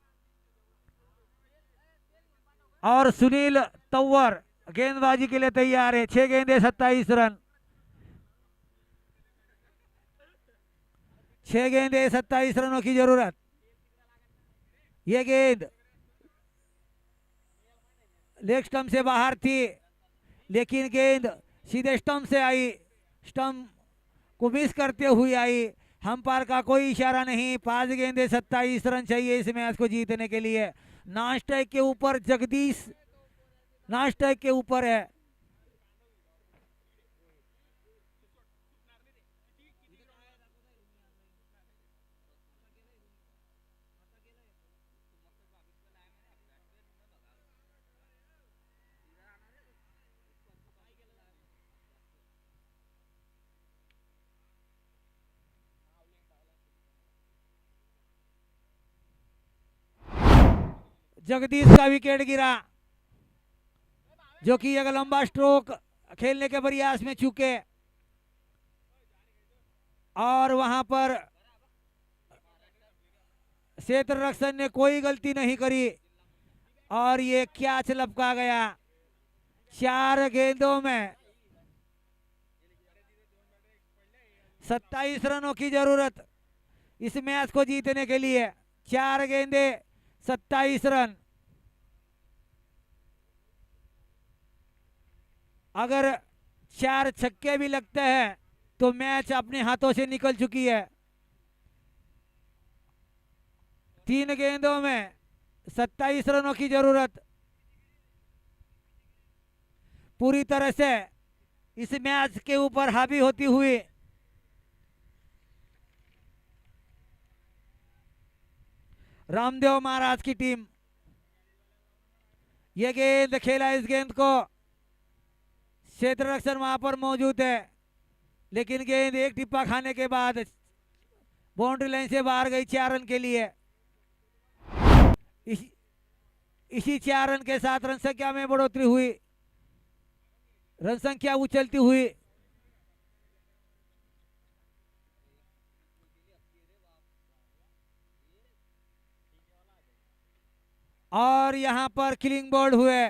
और सुनील तंवर गेंदबाजी के लिए तैयार है। 6 गेंदे 27 रन, 6 गेंदे 27 रनों की जरूरत। ये गेंद लेग स्टंप से बाहर थी लेकिन गेंद सीधे स्टंप से आई, स्टंप को मिस करते हुए आई। अंपायर का कोई इशारा नहीं। 5 गेंदे 27 रन चाहिए इस मैच को जीतने के लिए। नॉन स्ट्राइक के ऊपर जगदीश, नॉन स्ट्राइक के ऊपर है। जगदीश का विकेट गिरा जो कि एक लंबा स्ट्रोक खेलने के प्रयास में चूके और वहां पर क्षेत्र रक्षक ने कोई गलती नहीं करी और ये कैच लपका गया। 4 गेंदों में 27 रनों की जरूरत इस मैच को जीतने के लिए। 4 गेंदे 27 रन। अगर 4 छक्के भी लगते हैं तो मैच अपने हाथों से निकल चुकी है। 3 गेंदों में 27 रनों की जरूरत। पूरी तरह से इस मैच के ऊपर हावी होती हुई रामदेव महाराज की टीम। यह गेंद खेला, इस गेंद को क्षेत्र रक्षक वहां पर मौजूद है लेकिन गेंद एक टिप्पा खाने के बाद बाउंड्री लाइन से बाहर गई 4 रन के लिए। इसी 4 रन के साथ रन संख्या में बढ़ोतरी हुई, रन संख्या उछलती हुई। और यहां पर किलिंग बोल्ड हुए।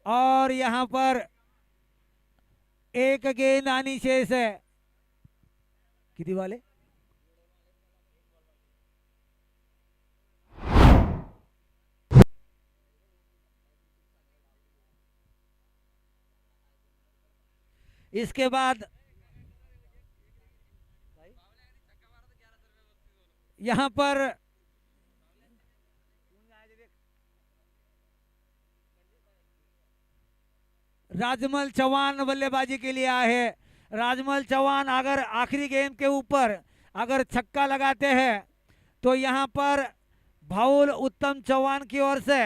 और यहां पर एक गेंद आनी शेष है। कितनी वाले? इसके बाद यहां पर राजमल चौहान बल्लेबाजी के लिए आए हैं। राजमल चौहान अगर आखिरी गेंद के ऊपर अगर छक्का लगाते हैं तो यहां पर फाउल उत्तम चौहान की ओर से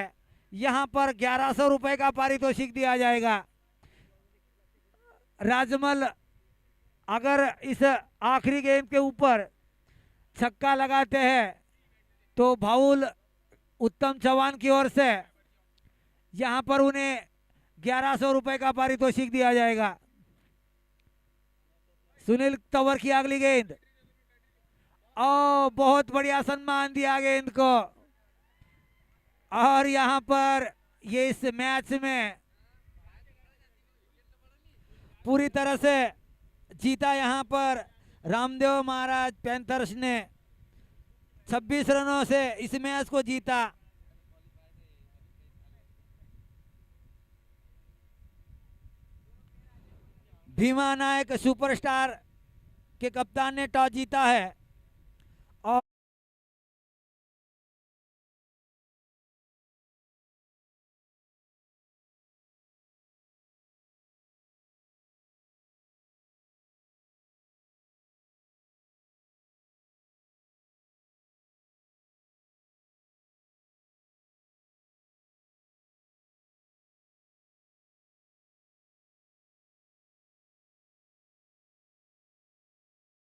यहाँ पर 1100 रुपए का पारितोषिक दिया जाएगा। राजमल अगर इस आखिरी गेंद के ऊपर छक्का लगाते हैं तो भाउल उत्तम चौहान की ओर से यहाँ पर उन्हें 1100 रुपए का पारितोषिक दिया जाएगा। सुनील तंवर की अगली गेंद, और बहुत बढ़िया सम्मान दिया गेंद को, और यहाँ पर ये इस मैच में पूरी तरह से जीता। यहाँ पर रामदेव महाराज पैंथर्स ने 26 रनों से इस मैच को जीता। भीमा नायक सुपरस्टार के कप्तान ने टॉस जीता है।